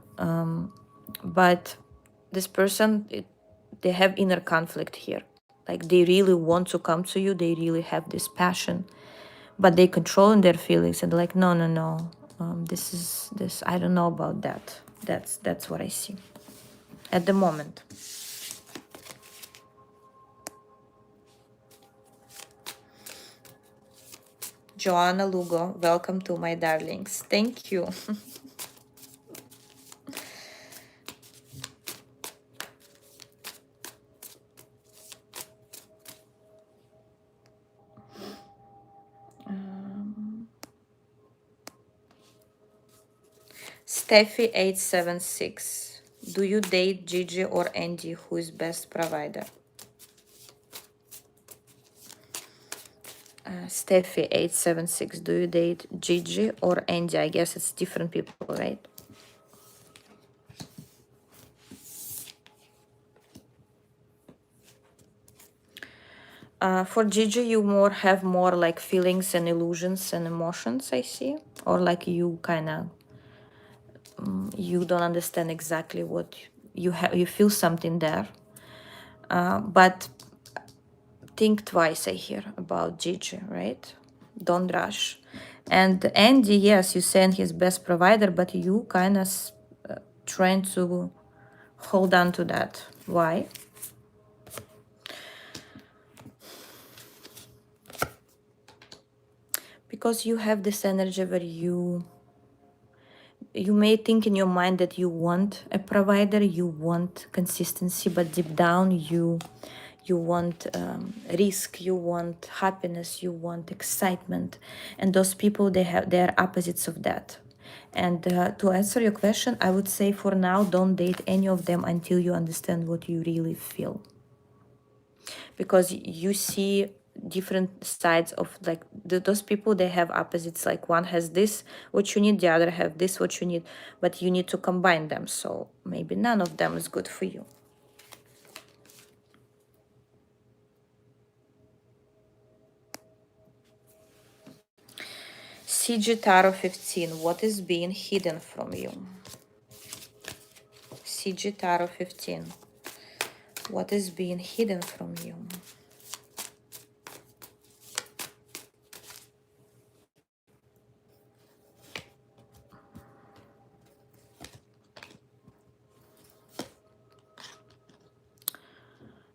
But this person, they have inner conflict here. Like they really want to come to you. They really have this passion, but they controlling their feelings and like, no, no, no. This is this. I don't know about that. That's what I see at the moment. Joanna Lugo, welcome to my darlings. Thank you. Steffi 876. Do you date Gigi or Andy? Who is best provider? Steffi 876. Do you date Gigi or Andy? I guess it's different people, right? For Gigi, you have more like feelings and illusions and emotions, I see, or like you kind of you don't understand exactly what you have. You feel something there, but think twice. I hear about Gigi, right? Don't rush. And Andy, yes, you saying his best provider, but you kind of trying to hold on to that. Why? Because you have this energy where you may think in your mind that you want a provider, you want consistency, but deep down you want risk, you want happiness, you want excitement, and those people they are opposites of that. And to answer your question, I would say for now, don't date any of them until you understand what you really feel. Because you see different sides of like those people, they have opposites. Like one has this, what you need, the other have this, what you need, but you need to combine them. So maybe none of them is good for you. CG Tarot 15, what is being hidden from you? CG Tarot 15, what is being hidden from you?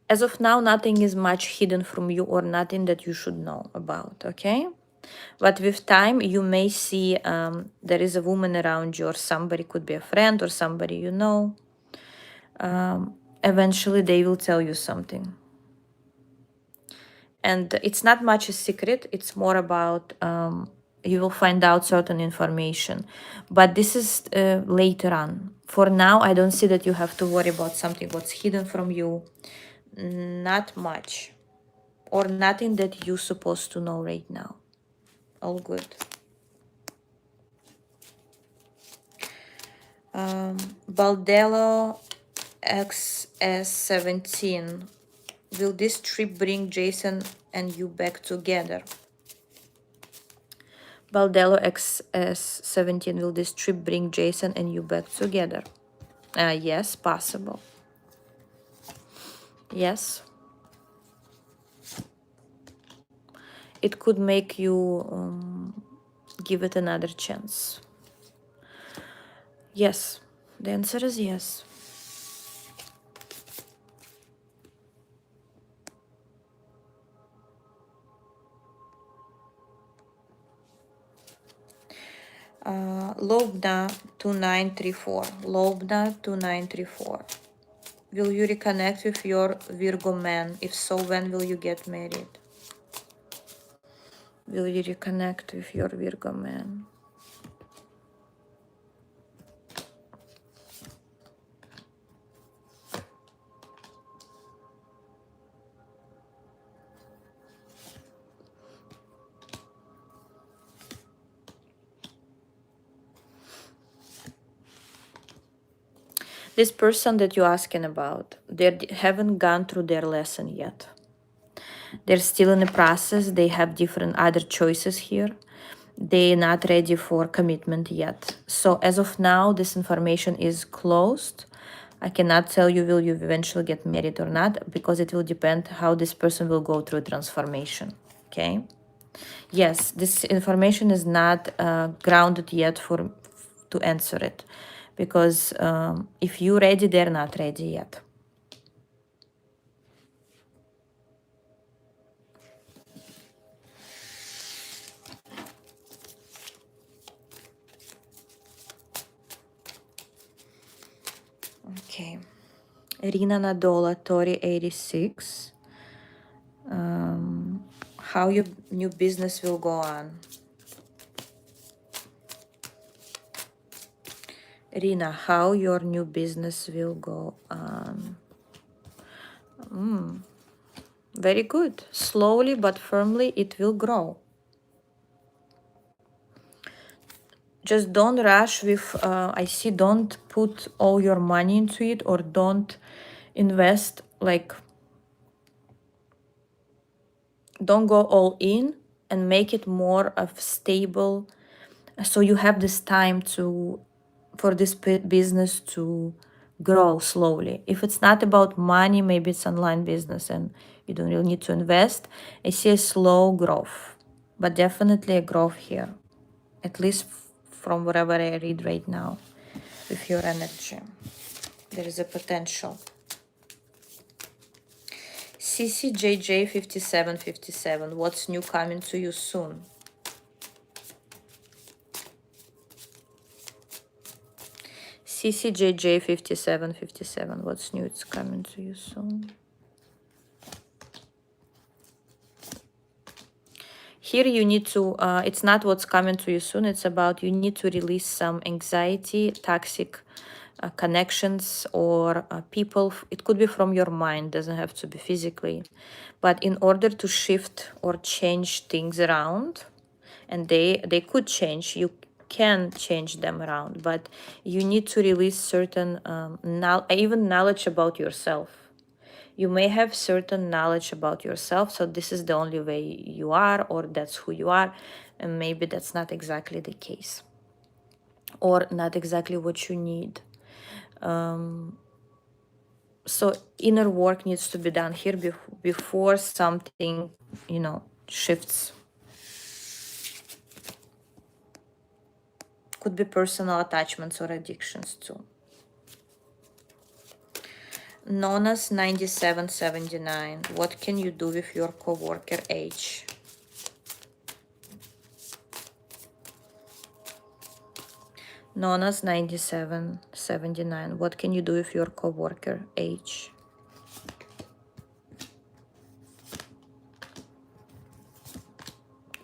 As of now, nothing is much hidden from you or nothing that you should know about, okay? But with time, you may see there is a woman around you, or somebody, could be a friend or somebody you know. Eventually, they will tell you something. And it's not much a secret. It's more about you will find out certain information. But this is later on. For now, I don't see that you have to worry about something what's hidden from you. Not much. Or nothing that you're supposed to know right now. All good. Baldello XS17. Will this trip bring Jason and you back together? Baldello XS17. Will this trip bring Jason and you back together? Yes, possible. Yes. It could make you give it another chance. Yes. The answer is yes. Lobna 2934. Lobna 2934. Will you reconnect with your Virgo man? If so, when will you get married? Will you reconnect with your Virgo man? This person that you're asking about, they haven't gone through their lesson yet. They're still in the process. They have different other choices here. They're not ready for commitment yet. So as of now, this information is closed. I cannot tell you will you eventually get married or not, because it will depend how this person will go through transformation. Okay. Yes, this information is not grounded yet to answer it, because if you're ready, they're not ready yet. Okay. Rina Nadola, Tori 86. How your new business will go on? Rina, how your new business will go on? Very good. Slowly but firmly, it will grow. Just don't rush with, I see, don't put all your money into it, or don't invest, like, don't go all in, and make it more of stable, so you have this time for this business to grow slowly. If it's not about money, maybe it's online business and you don't really need to invest. I see a slow growth, but definitely a growth here, at least from whatever I read right now with your energy. There is a potential. CCJJ 5757. What's new coming to you soon? CCJJ 5757. What's new? It's coming to you soon. here you need to, it's not what's coming to you soon, it's about you need to release some anxiety, toxic connections, or people. It could be from your mind, doesn't have to be physically. But in order to shift or change things around, and they could change, you can change them around, but you need to release certain even knowledge about yourself. You may have certain knowledge about yourself, so this is the only way you are, or that's who you are, and maybe that's not exactly the case, or not exactly what you need. So inner work needs to be done here before something, shifts. Could be personal attachments or addictions too. Nona's 9779. What can you do with your coworker age? Nona's 9779. What can you do with your coworker age?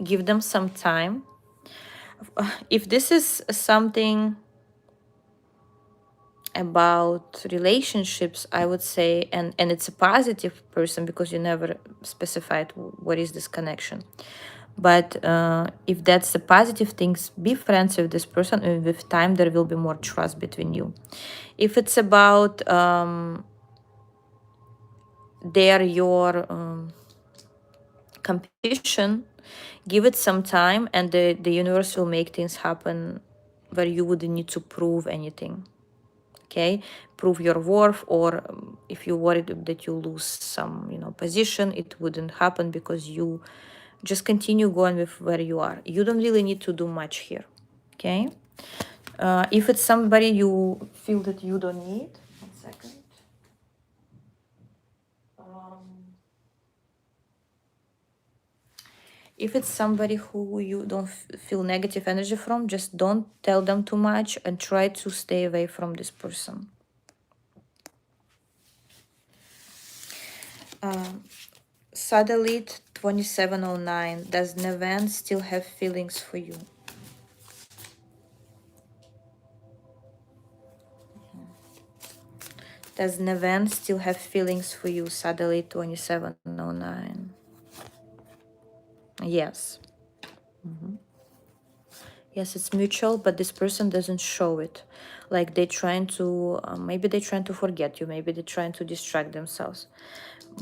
Give them some time. If this is something about relationships, I would say, and it's a positive person, because you never specified what is this connection. But if that's the positive things, be friends with this person, and with time there will be more trust between you. If it's about they're your competition, give it some time, and the universe will make things happen where you wouldn't need to prove anything. Okay, prove your worth, or if you're worried that you lose some position, it wouldn't happen, because you just continue going with where you are. You don't really need to do much here. Okay, if it's somebody you feel that you don't need, 1 second. If it's somebody who you don't feel negative energy from, just don't tell them too much and try to stay away from this person. Satellite 2709. Does Nevan still have feelings for you? Does Nevan still have feelings for you? Satellite 2709. Yes. Yes, it's mutual, but this person doesn't show it. Like they're trying to, maybe they're trying to forget you, maybe they're trying to distract themselves.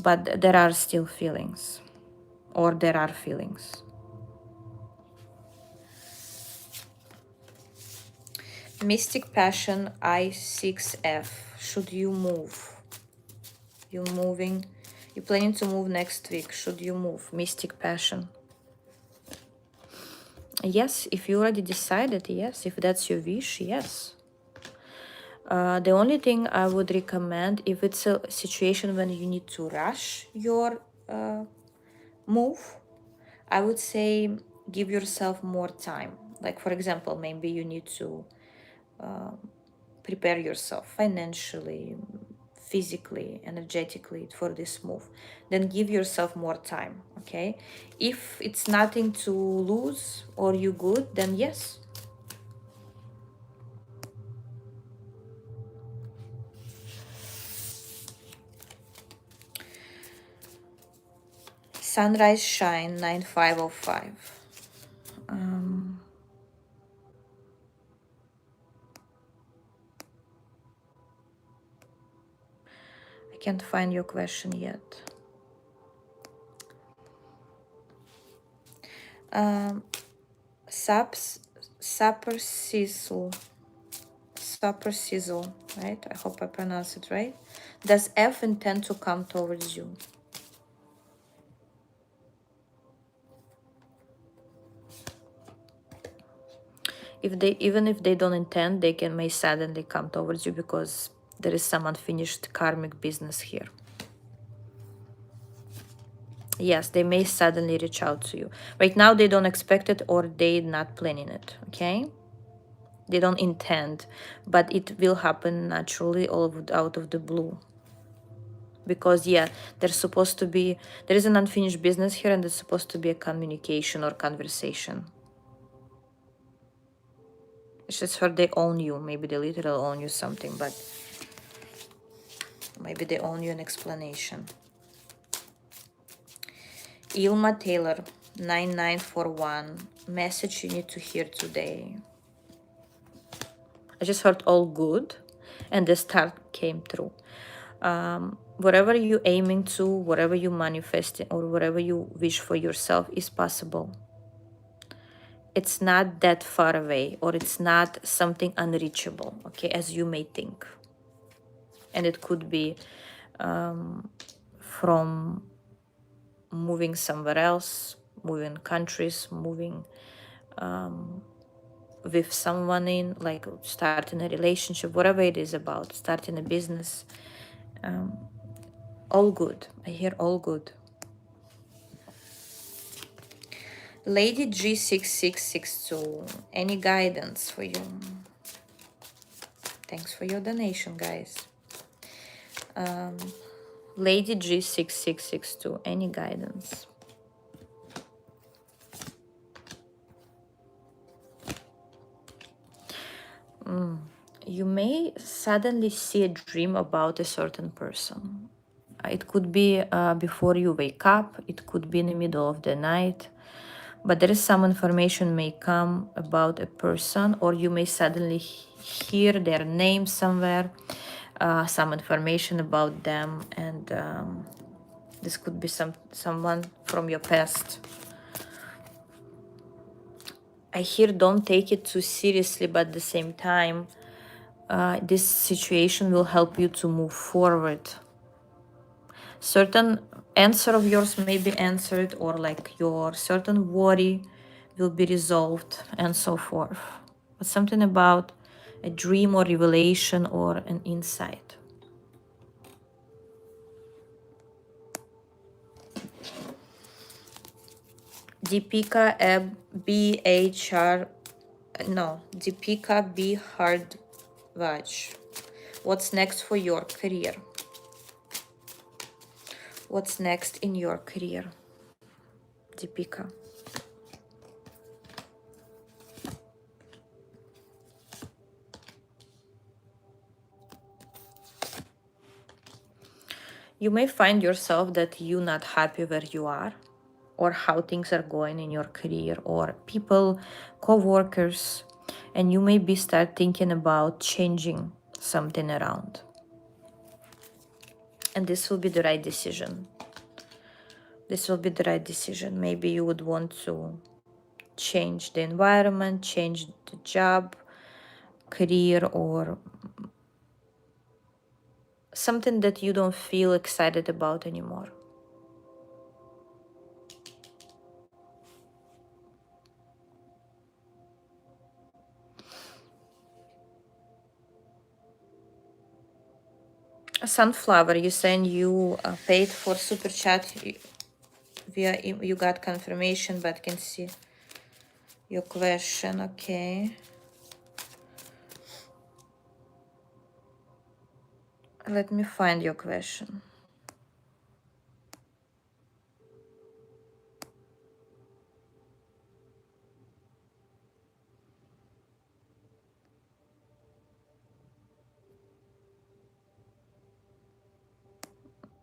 But there are still feelings, or there are feelings. Mystic Passion I6F. Should you move? You're moving. You're planning to move next week. Should you move? Mystic Passion. Yes, if you already decided, yes. If that's your wish, yes. The only thing I would recommend, if it's a situation when you need to rush your move, I would say give yourself more time. Like, for example, maybe you need to prepare yourself financially, physically, energetically for this move. Then give yourself more time, okay? If it's nothing to lose or you good, then yes. Sunrise Shine 9505. I can't find your question yet. Sapper Sizzle. Sapper Sizzle, right? I hope I pronounce it right. Does F intend to come towards you? Even if they don't intend, they may suddenly come towards you, because there is some unfinished karmic business here. Yes, they may suddenly reach out to you. Right now they don't expect it, or they're not planning it, okay? They don't intend, but it will happen naturally, out of the blue. Because yeah, there is an unfinished business here, and there's supposed to be a communication or conversation. It's just for they own you. Maybe they literally own you something, but maybe they own you an explanation. Ilma Taylor, 9941. Message you need to hear today. I just heard all good, and the start came through. Whatever you're aiming to, whatever you manifesting, or whatever you wish for yourself is possible. It's not that far away, or it's not something unreachable, okay, as you may think. And it could be from moving somewhere else, moving countries, moving with someone in, like starting a relationship, whatever it is about, starting a business. All good. I hear all good. Lady G6662, any guidance for you? Thanks for your donation, guys. Lady G6662, any guidance? You may suddenly see a dream about a certain person. It could be before you wake up, it could be in the middle of the night, but there is some information may come about a person, or you may suddenly hear their name somewhere, some information about them, and this could be someone from your past. I hear don't take it too seriously, but at the same time, this situation will help you to move forward. Certain answer of yours may be answered, or like your certain worry will be resolved, and so forth. But something about a dream or revelation or an insight. Deepika Deepika B. Hardwaj. What's next for your career? What's next in your career, Deepika? You may find yourself that you're not happy where you are, or how things are going in your career, or people, co-workers, and you may be start thinking about changing something around. And this will be the right decision. This will be the right decision. Maybe you would want to change the environment, change the job, career, or something that you don't feel excited about anymore. Sunflower, you saying you paid for super chat via you got confirmation, but can see your question. Okay, let me find your question.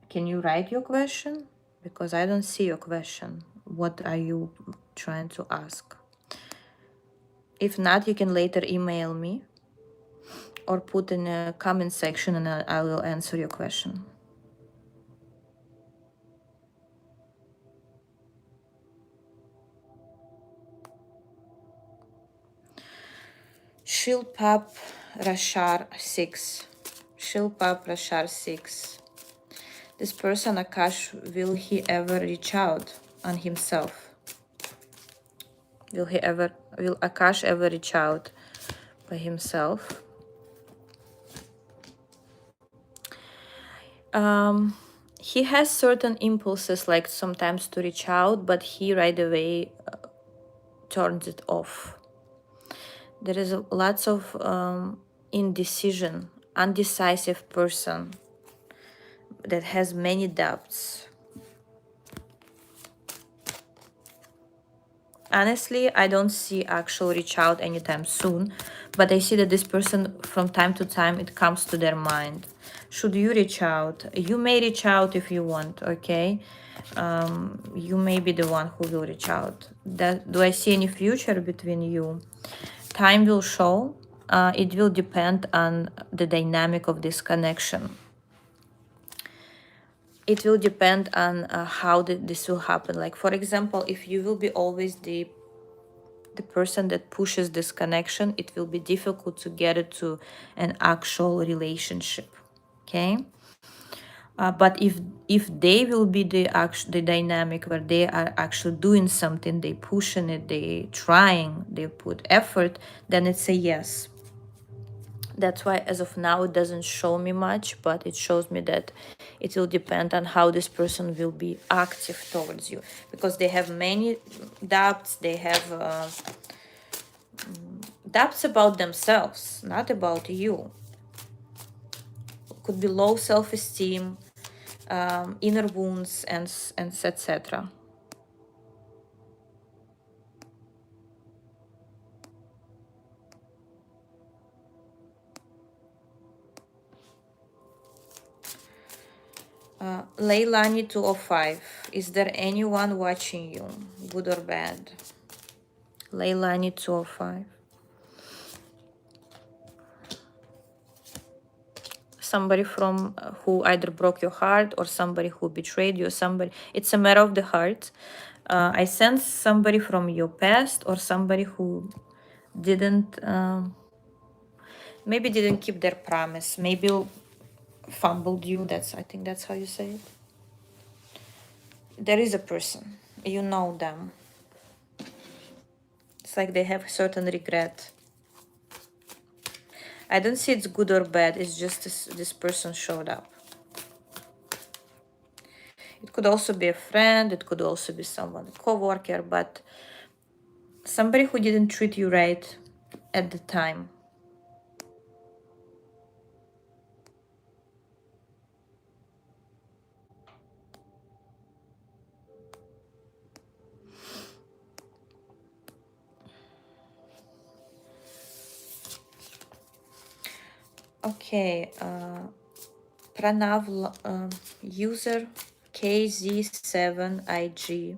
Can you write your question? Because I don't see your question. What are you trying to ask? If not, you can later email me or put in a comment section, and I will answer your question. Shilpap Rashar 6. Shilpap Rashar 6. This person, Akash, will he ever reach out on himself? Will Akash ever reach out by himself? He has certain impulses, like sometimes to reach out, but he right away turns it off. There is lots of undecisive person that has many doubts. Honestly, I don't see actual reach out anytime soon, but I see that this person from time to time it comes to their mind. Should you reach out? You may reach out if you want, okay? You may be the one who will reach out. Do I see any future between you? Time will show. It will depend on the dynamic of this connection. It will depend on how this will happen. Like, for example, if you will be always the person that pushes this connection, it will be difficult to get it to an actual relationship. Okay. But if they will be the dynamic where they are actually doing something, they pushing it, they trying, they put effort, then it's a yes. That's why as of now it doesn't show me much, but it shows me that it will depend on how this person will be active towards you, because they have many doubts. They have doubts about themselves, not about you. Could be low self-esteem, inner wounds, and etc. Leilani 205. Is there anyone watching you, good or bad? Leilani 205. Somebody from who either broke your heart, or somebody who betrayed you, somebody. It's a matter of the heart. I sense somebody from your past, or somebody who didn't maybe didn't keep their promise, maybe fumbled you. I think that's how you say it. There is a person, you know them. It's like they have certain regret. I don't see it's good or bad. It's just this person showed up. It could also be a friend. It could also be someone, a co-worker, but somebody who didn't treat you right at the time. Okay, Pranav user KZ7IG.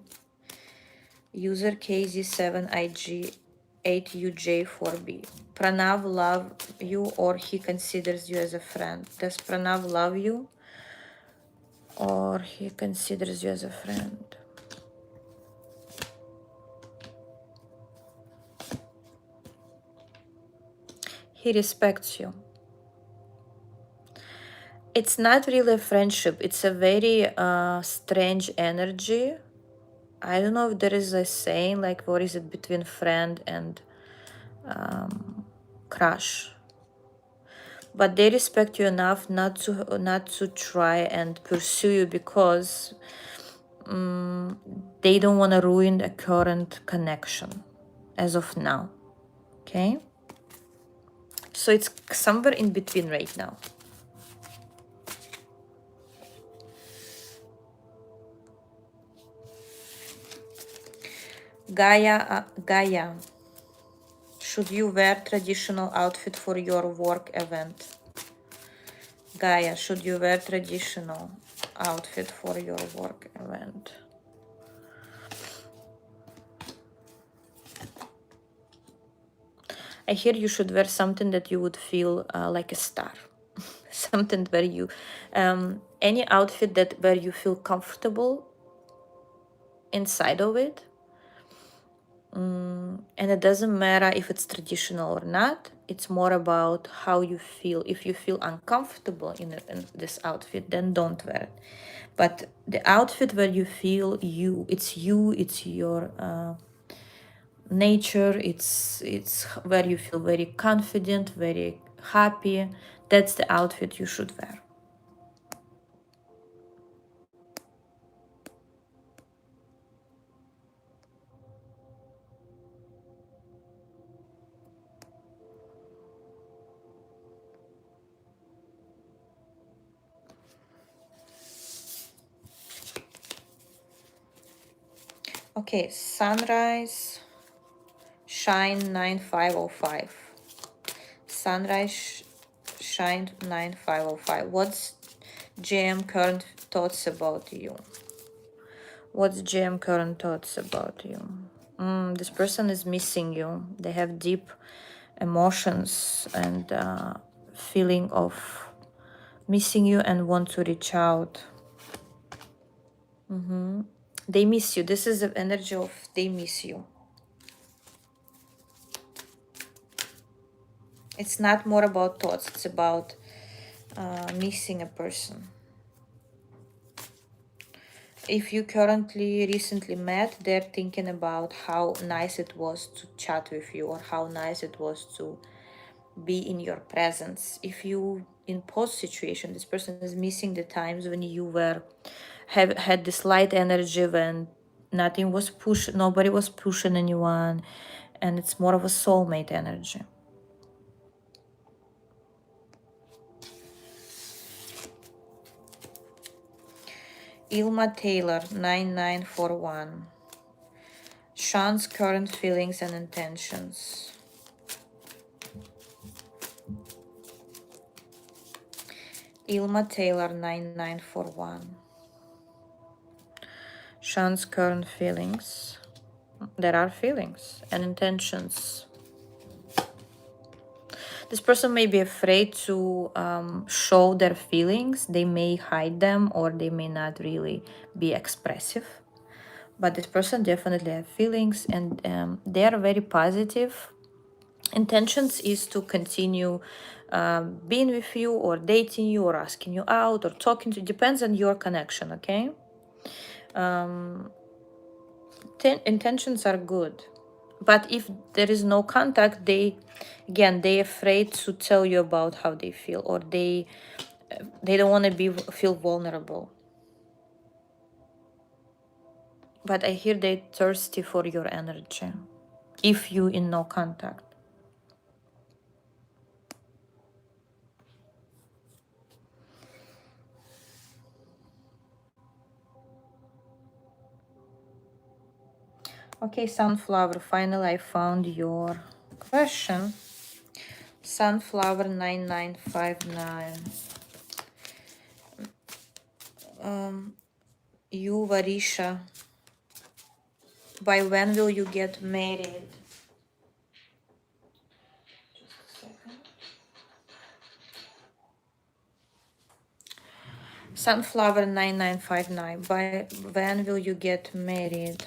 User KZ7IG 8UJ4B. Pranav love you, or he considers you as a friend? Does Pranav love you, or he considers you as a friend? He respects you. It's not really a friendship. It's a very strange energy. I don't know if there is a saying like, what is it between friend and crush? But they respect you enough not to try and pursue you, because they don't want to ruin the current connection as of now. Okay, so it's somewhere in between right now. Gaia, should you wear traditional outfit for your work event? Gaia, should you wear traditional outfit for your work event? I hear you should wear something that you would feel like a star. Something where you, any outfit that where you feel comfortable inside of it. And it doesn't matter if it's traditional or not. It's more about how you feel. If you feel uncomfortable in this outfit, then don't wear it. But the outfit where you feel it's your nature, it's where you feel very confident, very happy, that's the outfit you should wear. Okay, sunrise, shine 9505. Sunrise, shine 9505. What's GM current thoughts about you? What's GM current thoughts about you? This person is missing you. They have deep emotions and feeling of missing you and want to reach out. They miss you. This is the energy of they miss you. It's not more about thoughts. It's about missing a person. If you currently recently met, they're thinking about how nice it was to chat with you or how nice it was to be in your presence. If you in post situation, this person is missing the times when you were have had this light energy, when nothing was pushed, nobody was pushing anyone, and it's more of a soulmate energy. Ilma Taylor 9941. Sean's current feelings and intentions. Ilma Taylor 9941. Sean's current feelings. There are feelings and intentions. This person may be afraid to show their feelings. They may hide them or they may not really be expressive. But this person definitely have feelings and they are very positive. Intentions is to continue being with you or dating you or asking you out or talking to you. Depends on your connection, okay? Intentions are good. But if there is no contact, they afraid to tell you about how they feel, or they don't want to feel vulnerable. But I hear they thirsty for your energy if you in no contact. Okay, Sunflower, finally I found your question. Sunflower 9959. You, Varisha, by when will you get married? Just a second. Sunflower 9959. By when will you get married?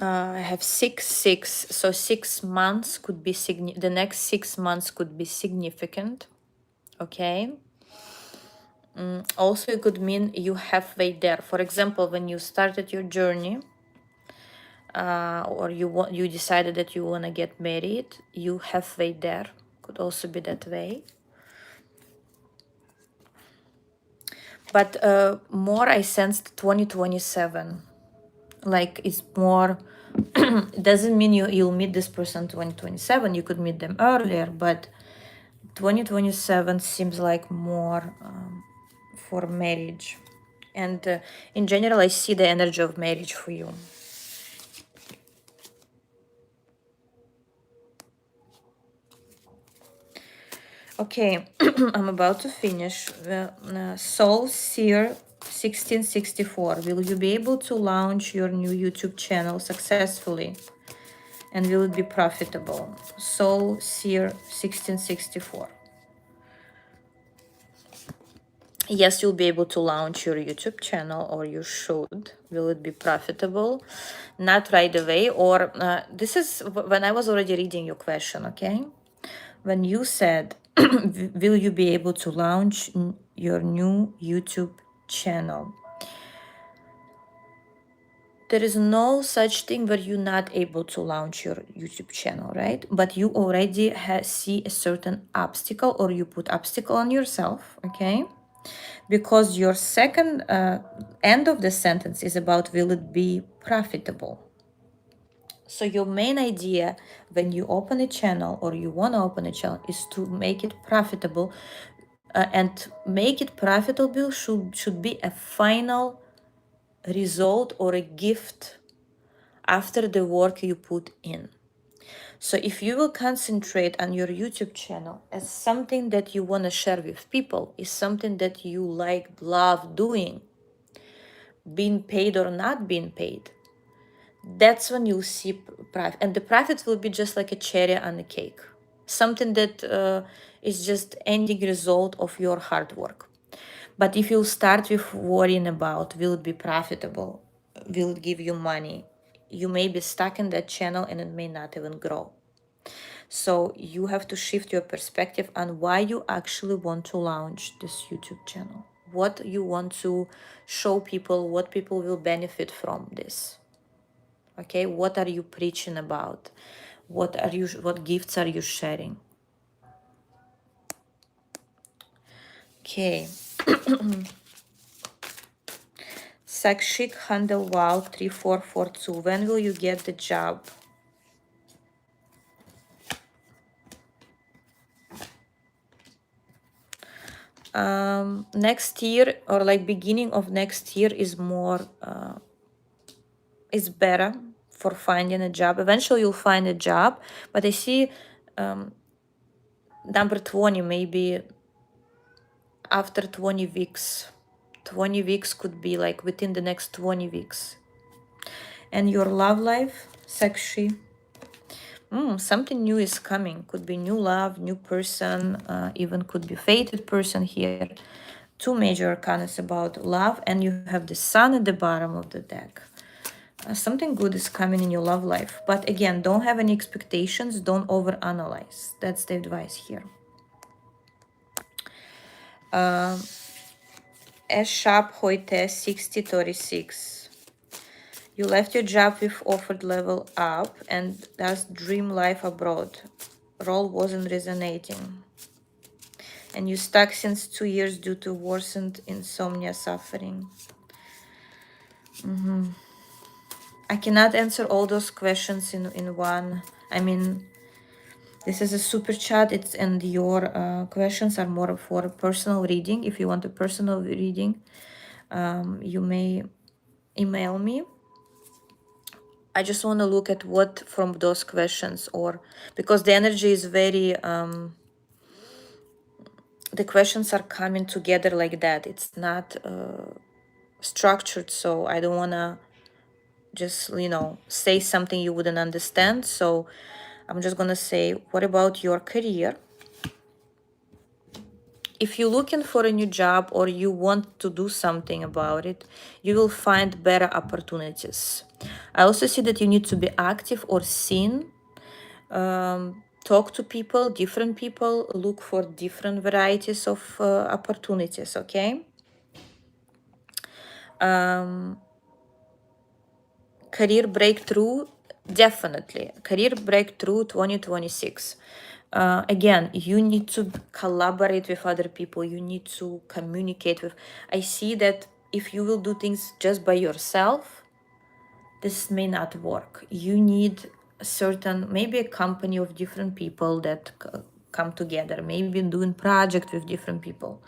I have 6 6, so 6 months could be the next 6 months could be significant. Okay. Also, it could mean you halfway there. For example, when you started your journey, or you decided that you want to get married, you halfway there. Could also be that way. But more I sensed 2027. Like it's more, it doesn't mean you'll meet this person 2027. You could meet them earlier, but 2027 seems like more for marriage. And in general, I see the energy of marriage for you. Okay, I'm about to finish. Soul Seer 1664. Will you be able to launch your new YouTube channel successfully? And will it be profitable? Soul Seer 1664. Yes, you'll be able to launch your YouTube channel, or you should. Will it be profitable? Not right away. Or this is when I was already reading your question, okay? When you said, will you be able to launch your new YouTube channel? There is no such thing where you're not able to launch your YouTube channel, right? But you already see a certain obstacle, or you put obstacle on yourself, okay? Because your second end of the sentence is about will it be profitable? So your main idea when you open a channel or you want to open a channel is to make it profitable, and make it profitable should be a final result or a gift after the work you put in. So if you will concentrate on your YouTube channel as something that you want to share with people, is something that you like, love doing, being paid or not being paid, that's when you'll see profit. And the profit will be just like a cherry on the cake, something that is just ending result of your hard work. But if you start with worrying about will it be profitable, will it give you money, you may be stuck in that channel and it may not even grow. So you have to shift your perspective on why you actually want to launch this YouTube channel, what you want to show people, what people will benefit from this. Okay, what are you preaching about? What gifts are you sharing? Okay. Sakshik Handelwal 3442. When will you get the job? Next year, or like beginning of next year, is more is better for finding a job. Eventually you'll find a job, but I see number 20, maybe after 20 weeks. 20 weeks could be like within the next 20 weeks. And your love life, Sakshi? Something new is coming. Could be new love, new person, even could be fated person here. Two major arcanas about love, and you have the sun at the bottom of the deck. Something good is coming in your love life. But again, don't have any expectations. Don't overanalyze. That's the advice here. S sharp Hoite 6036. You left your job with offered level up and thus dream life abroad. Role wasn't resonating. And you stuck since 2 years due to worsened insomnia suffering. I cannot answer all those questions in one. I mean, this is a super chat. It's and your questions are more for personal reading. If you want a personal reading, you may email me. I just want to look at what from those questions, or because the energy is very the questions are coming together like that. It's not structured, so I don't want to just say something you wouldn't understand. So I'm just gonna say, what about your career? If you're looking for a new job or you want to do something about it, you will find better opportunities. I also see that you need to be active or seen. Talk to people, different people, look for different varieties of opportunities, okay? Career breakthrough, definitely. Career breakthrough 2026. Again, you need to collaborate with other people. You need to communicate with. I see that if you will do things just by yourself, this may not work. You need a certain, maybe a company of different people that come together, maybe doing project with different people.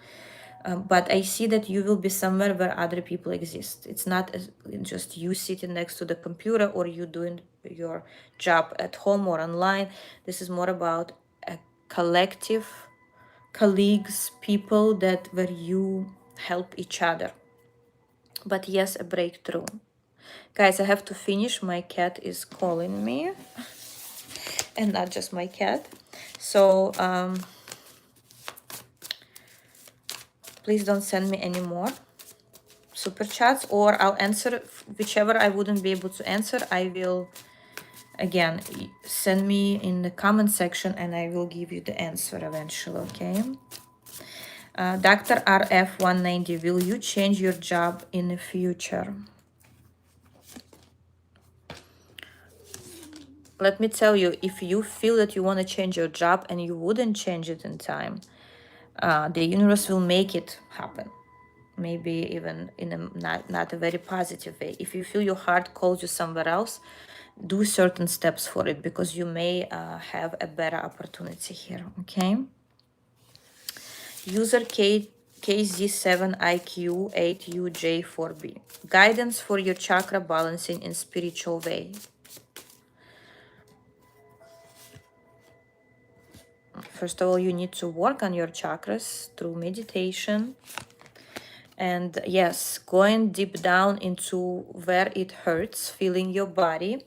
But I see that you will be somewhere where other people exist. It's not just you sitting next to the computer or you doing your job at home or online. This is more about a collective, colleagues, people that where you help each other. But yes, a breakthrough. Guys, I have to finish. My cat is calling me. And not just my cat. So please don't send me any more super chats, or I'll answer whichever I wouldn't be able to answer. I will again send me in the comment section and I will give you the answer eventually, okay? Dr. RF 190, will you change your job in the future? Let me tell you, if you feel that you want to change your job and you wouldn't change it in time, the universe will make it happen. Maybe even in a not a very positive way. If you feel your heart calls you somewhere else, do certain steps for it, because you may have a better opportunity here. Okay. User KZ7IQ8UJ4B. Guidance for your chakra balancing in spiritual way. First of all, you need to work on your chakras through meditation. And yes, going deep down into where it hurts, feeling your body.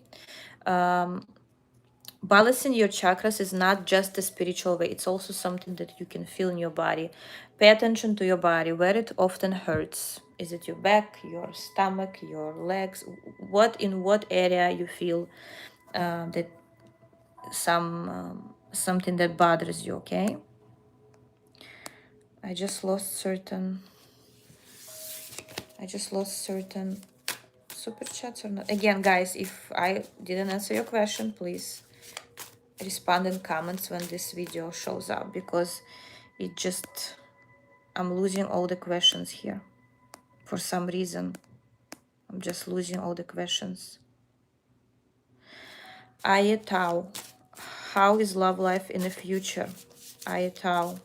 Balancing your chakras is not just a spiritual way, it's also something that you can feel in your body. Pay attention to your body, where it often hurts. Is it your back, your stomach, your legs? In what area you feel that something that bothers you? Okay. I just lost certain super chats or not. Again, guys, if I didn't answer your question, please respond in comments when this video shows up, because I'm losing all the questions here. For some reason, I'm just losing all the questions. Ayatao, how is love life in the future? Ayatao,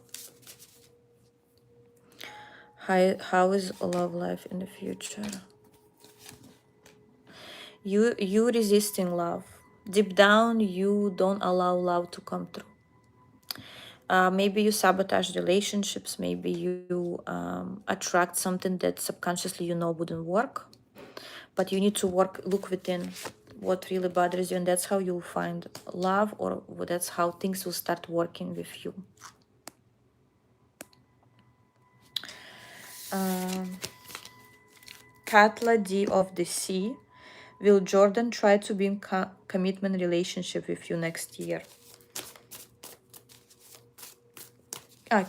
how is love life in the future? You resisting love. Deep down, you don't allow love to come through. Maybe you sabotage relationships. Maybe you attract something that subconsciously you know wouldn't work. But you need to look within what really bothers you, and that's how you'll find love, or that's how things will start working with you. Katla D of the Sea. Will Jordan try to be in commitment relationship with you next year?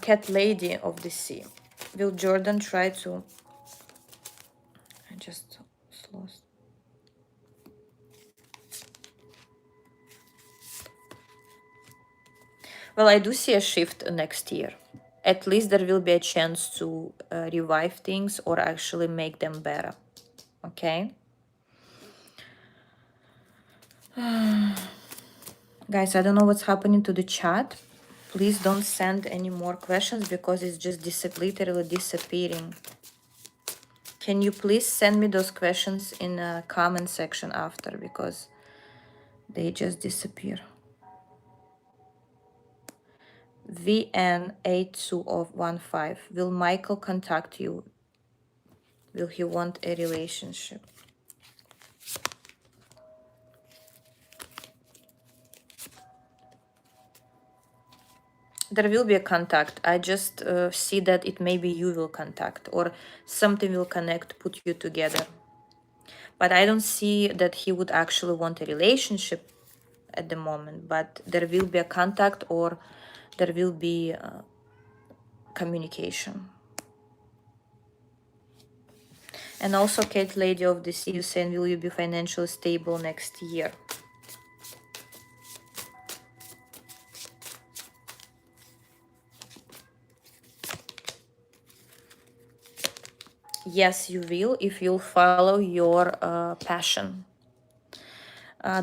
Cat Lady of the Sea. Will Jordan try to... I just lost. Well, I do see a shift next year. At least there will be a chance to revive things or actually make them better. Okay? Guys, I don't know what's happening to the chat. Please don't send any more questions, because it's just literally disappearing. Can you please send me those questions in a comment section after, because they just disappear. VN82 of 15. Will Michael contact you? Will he want a relationship? There will be a contact. I just see that it maybe you will contact, or something will connect, put you together. But I don't see that he would actually want a relationship at the moment. But there will be a contact, or there will be communication. And also, Kate Lady of the Sea, you saying, will you be financially stable next year? Yes, you will, if you'll follow your passion.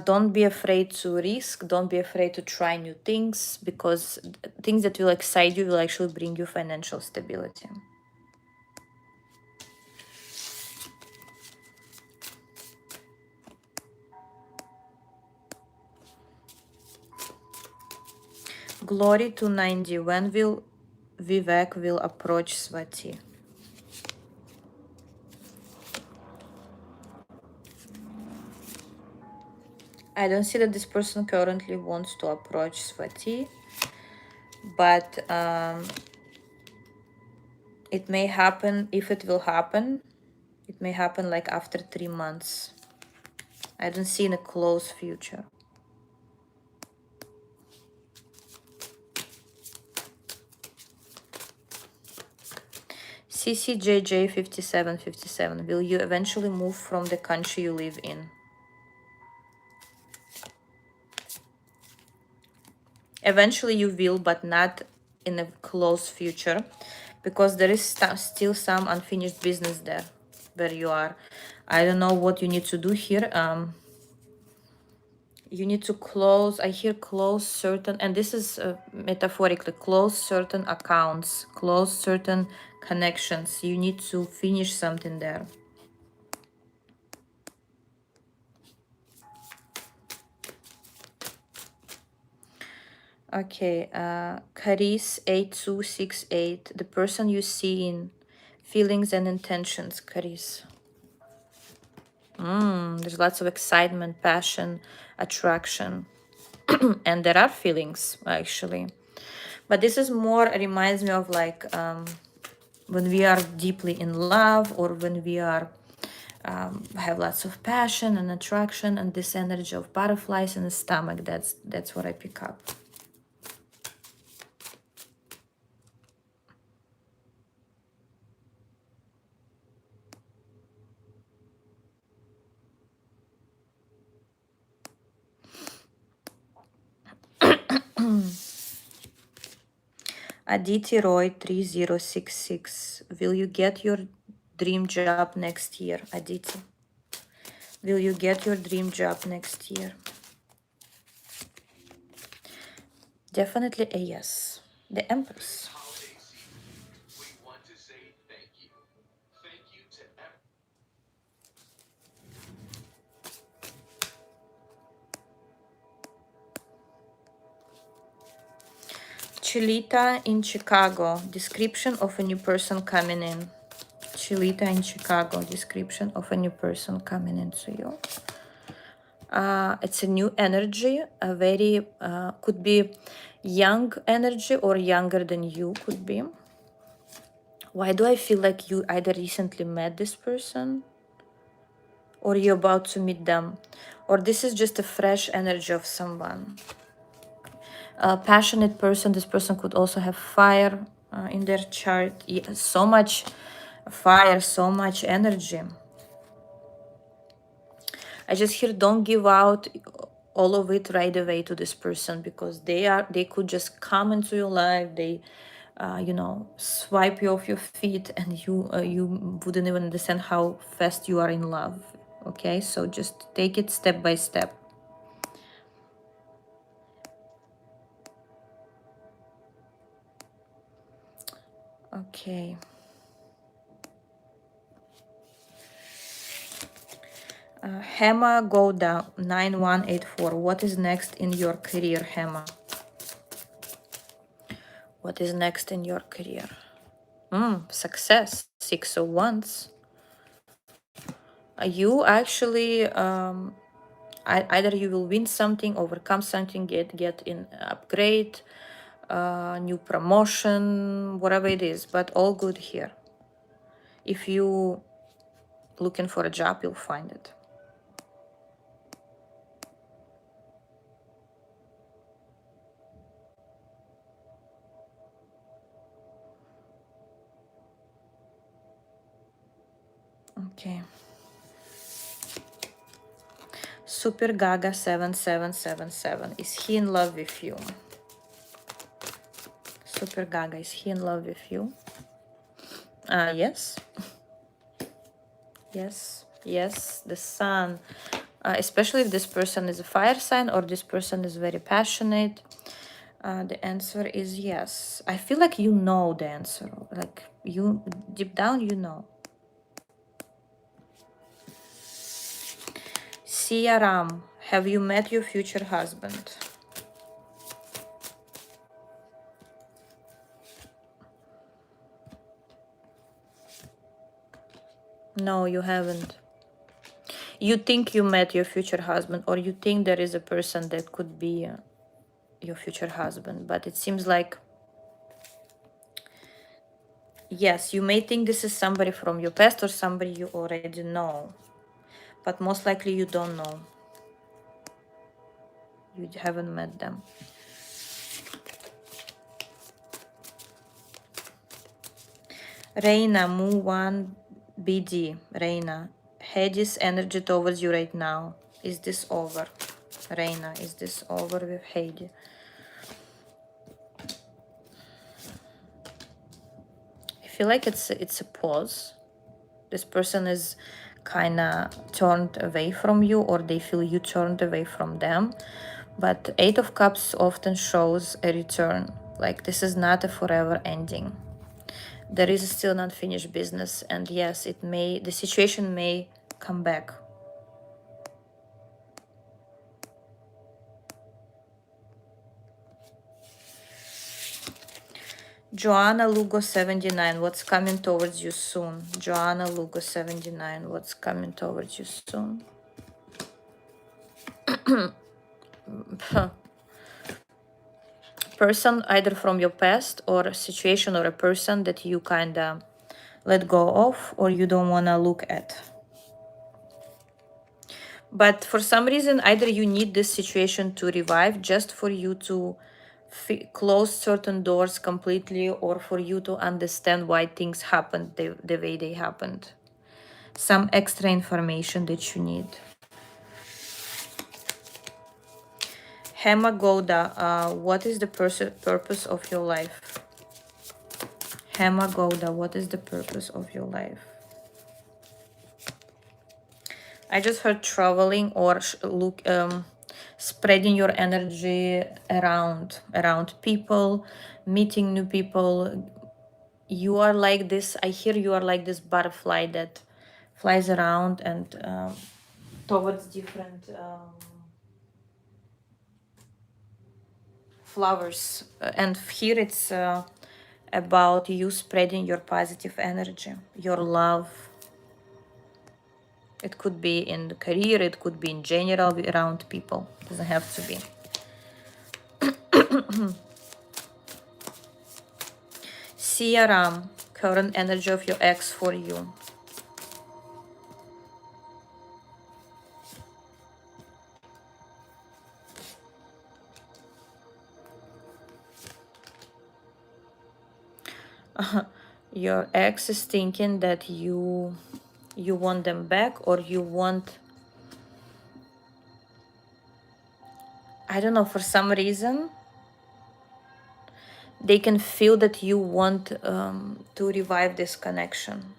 Don't be afraid to risk. Don't be afraid to try new things, because things that will excite you will actually bring you financial stability. Glory to 90. When will Vivek will approach Swati? I don't see that this person currently wants to approach Swati, but it may happen. If it will happen, it may happen like after 3 months. I don't see in a close future. CCJJ5757. Will you eventually move from the country you live in? Eventually you will, but not in a close future, because there is still some unfinished business there where you are. I don't know what you need to do here. You need to close, I hear close certain, and this is metaphorically, close certain accounts, close certain connections. You need to finish something there. Okay, Caris 8268, the person you see in feelings and intentions, Caris. There's lots of excitement, passion, attraction, and there are feelings actually. But this is more, reminds me of like when we are deeply in love, or when we are have lots of passion and attraction and this energy of butterflies in the stomach. That's what I pick up. Aditi Roy 3066. Will you get your dream job next year, Aditi? Will you get your dream job next year? Definitely a yes. The Empress. Chilita in Chicago. Description of a new person coming in. Chilita in Chicago. Description of a new person coming into you. It's a new energy, a very, could be young energy or younger than you could be. Why do I feel like you either recently met this person or you're about to meet them? Or this is just a fresh energy of someone. A passionate person, this person could also have fire in their chart. Yeah, so much fire, so much energy. I just hear don't give out all of it right away to this person, because they could just come into your life, they you know, swipe you off your feet, and you wouldn't even understand how fast you are in love. Okay, so just take it step by step. Okay. Hema Goda 9184. What is next in your career, Hema? What is next in your career? Success. 6 of Wands. You actually either you will win something, overcome something, get in upgrade, new promotion, whatever it is, but all good here. If you looking for a job, you'll find it. Okay. Super Gaga 7777. Is he in love with you? Super Gaga, is he in love with you? Yes. Yes. Yes. The sun. Especially if this person is a fire sign or this person is very passionate. The answer is yes. I feel like you know the answer. Like you, deep down, you know. Sia Ram, have you met your future husband? No, you haven't. You think you met your future husband, or you think there is a person that could be your future husband, but it seems like, yes, you may think this is somebody from your past or somebody you already know, but most likely you don't know. You haven't met them. Reina, Mu 1 BD. Reina, Hades energy towards you right now. Is this over? Reina, is this over with Heidi? I feel like it's a pause. This person is kind of turned away from you, or they feel you turned away from them. But Eight of Cups often shows a return. Like, this is not a forever ending. There is still not finished business, and yes, the situation may come back. Joanna Lugo 79, what's coming towards you soon? Joanna Lugo 79, what's coming towards you soon? Person either from your past, or a situation or a person that you kind of let go of, or you don't want to look at. But for some reason, either you need this situation to revive just for you to close certain doors completely, or for you to understand why things happened the way they happened. Some extra information that you need. Hema Gouda, what is the purpose of your life? Hema Gouda, what is the purpose of your life? I just heard traveling, or spreading your energy around people, meeting new people. You are like this, I hear you are like this butterfly that flies around and towards different flowers. And here it's about you spreading your positive energy, your love. It could be in the career, it could be in general around people. It doesn't have to be. Siaram, current energy of your ex for you. Your ex is thinking that you want them back, or you want, I don't know, for some reason they can feel that you want to revive this connection.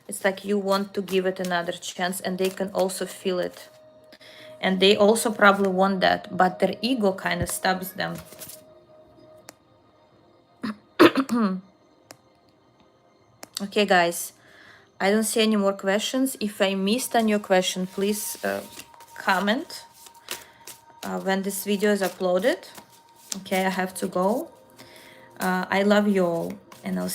It's like you want to give it another chance, and they can also feel it. And they also probably want that, but their ego kind of stops them. Okay, guys, I don't see any more questions. If I missed on your question, please comment when this video is uploaded. Okay, I have to go. I love you all, and I'll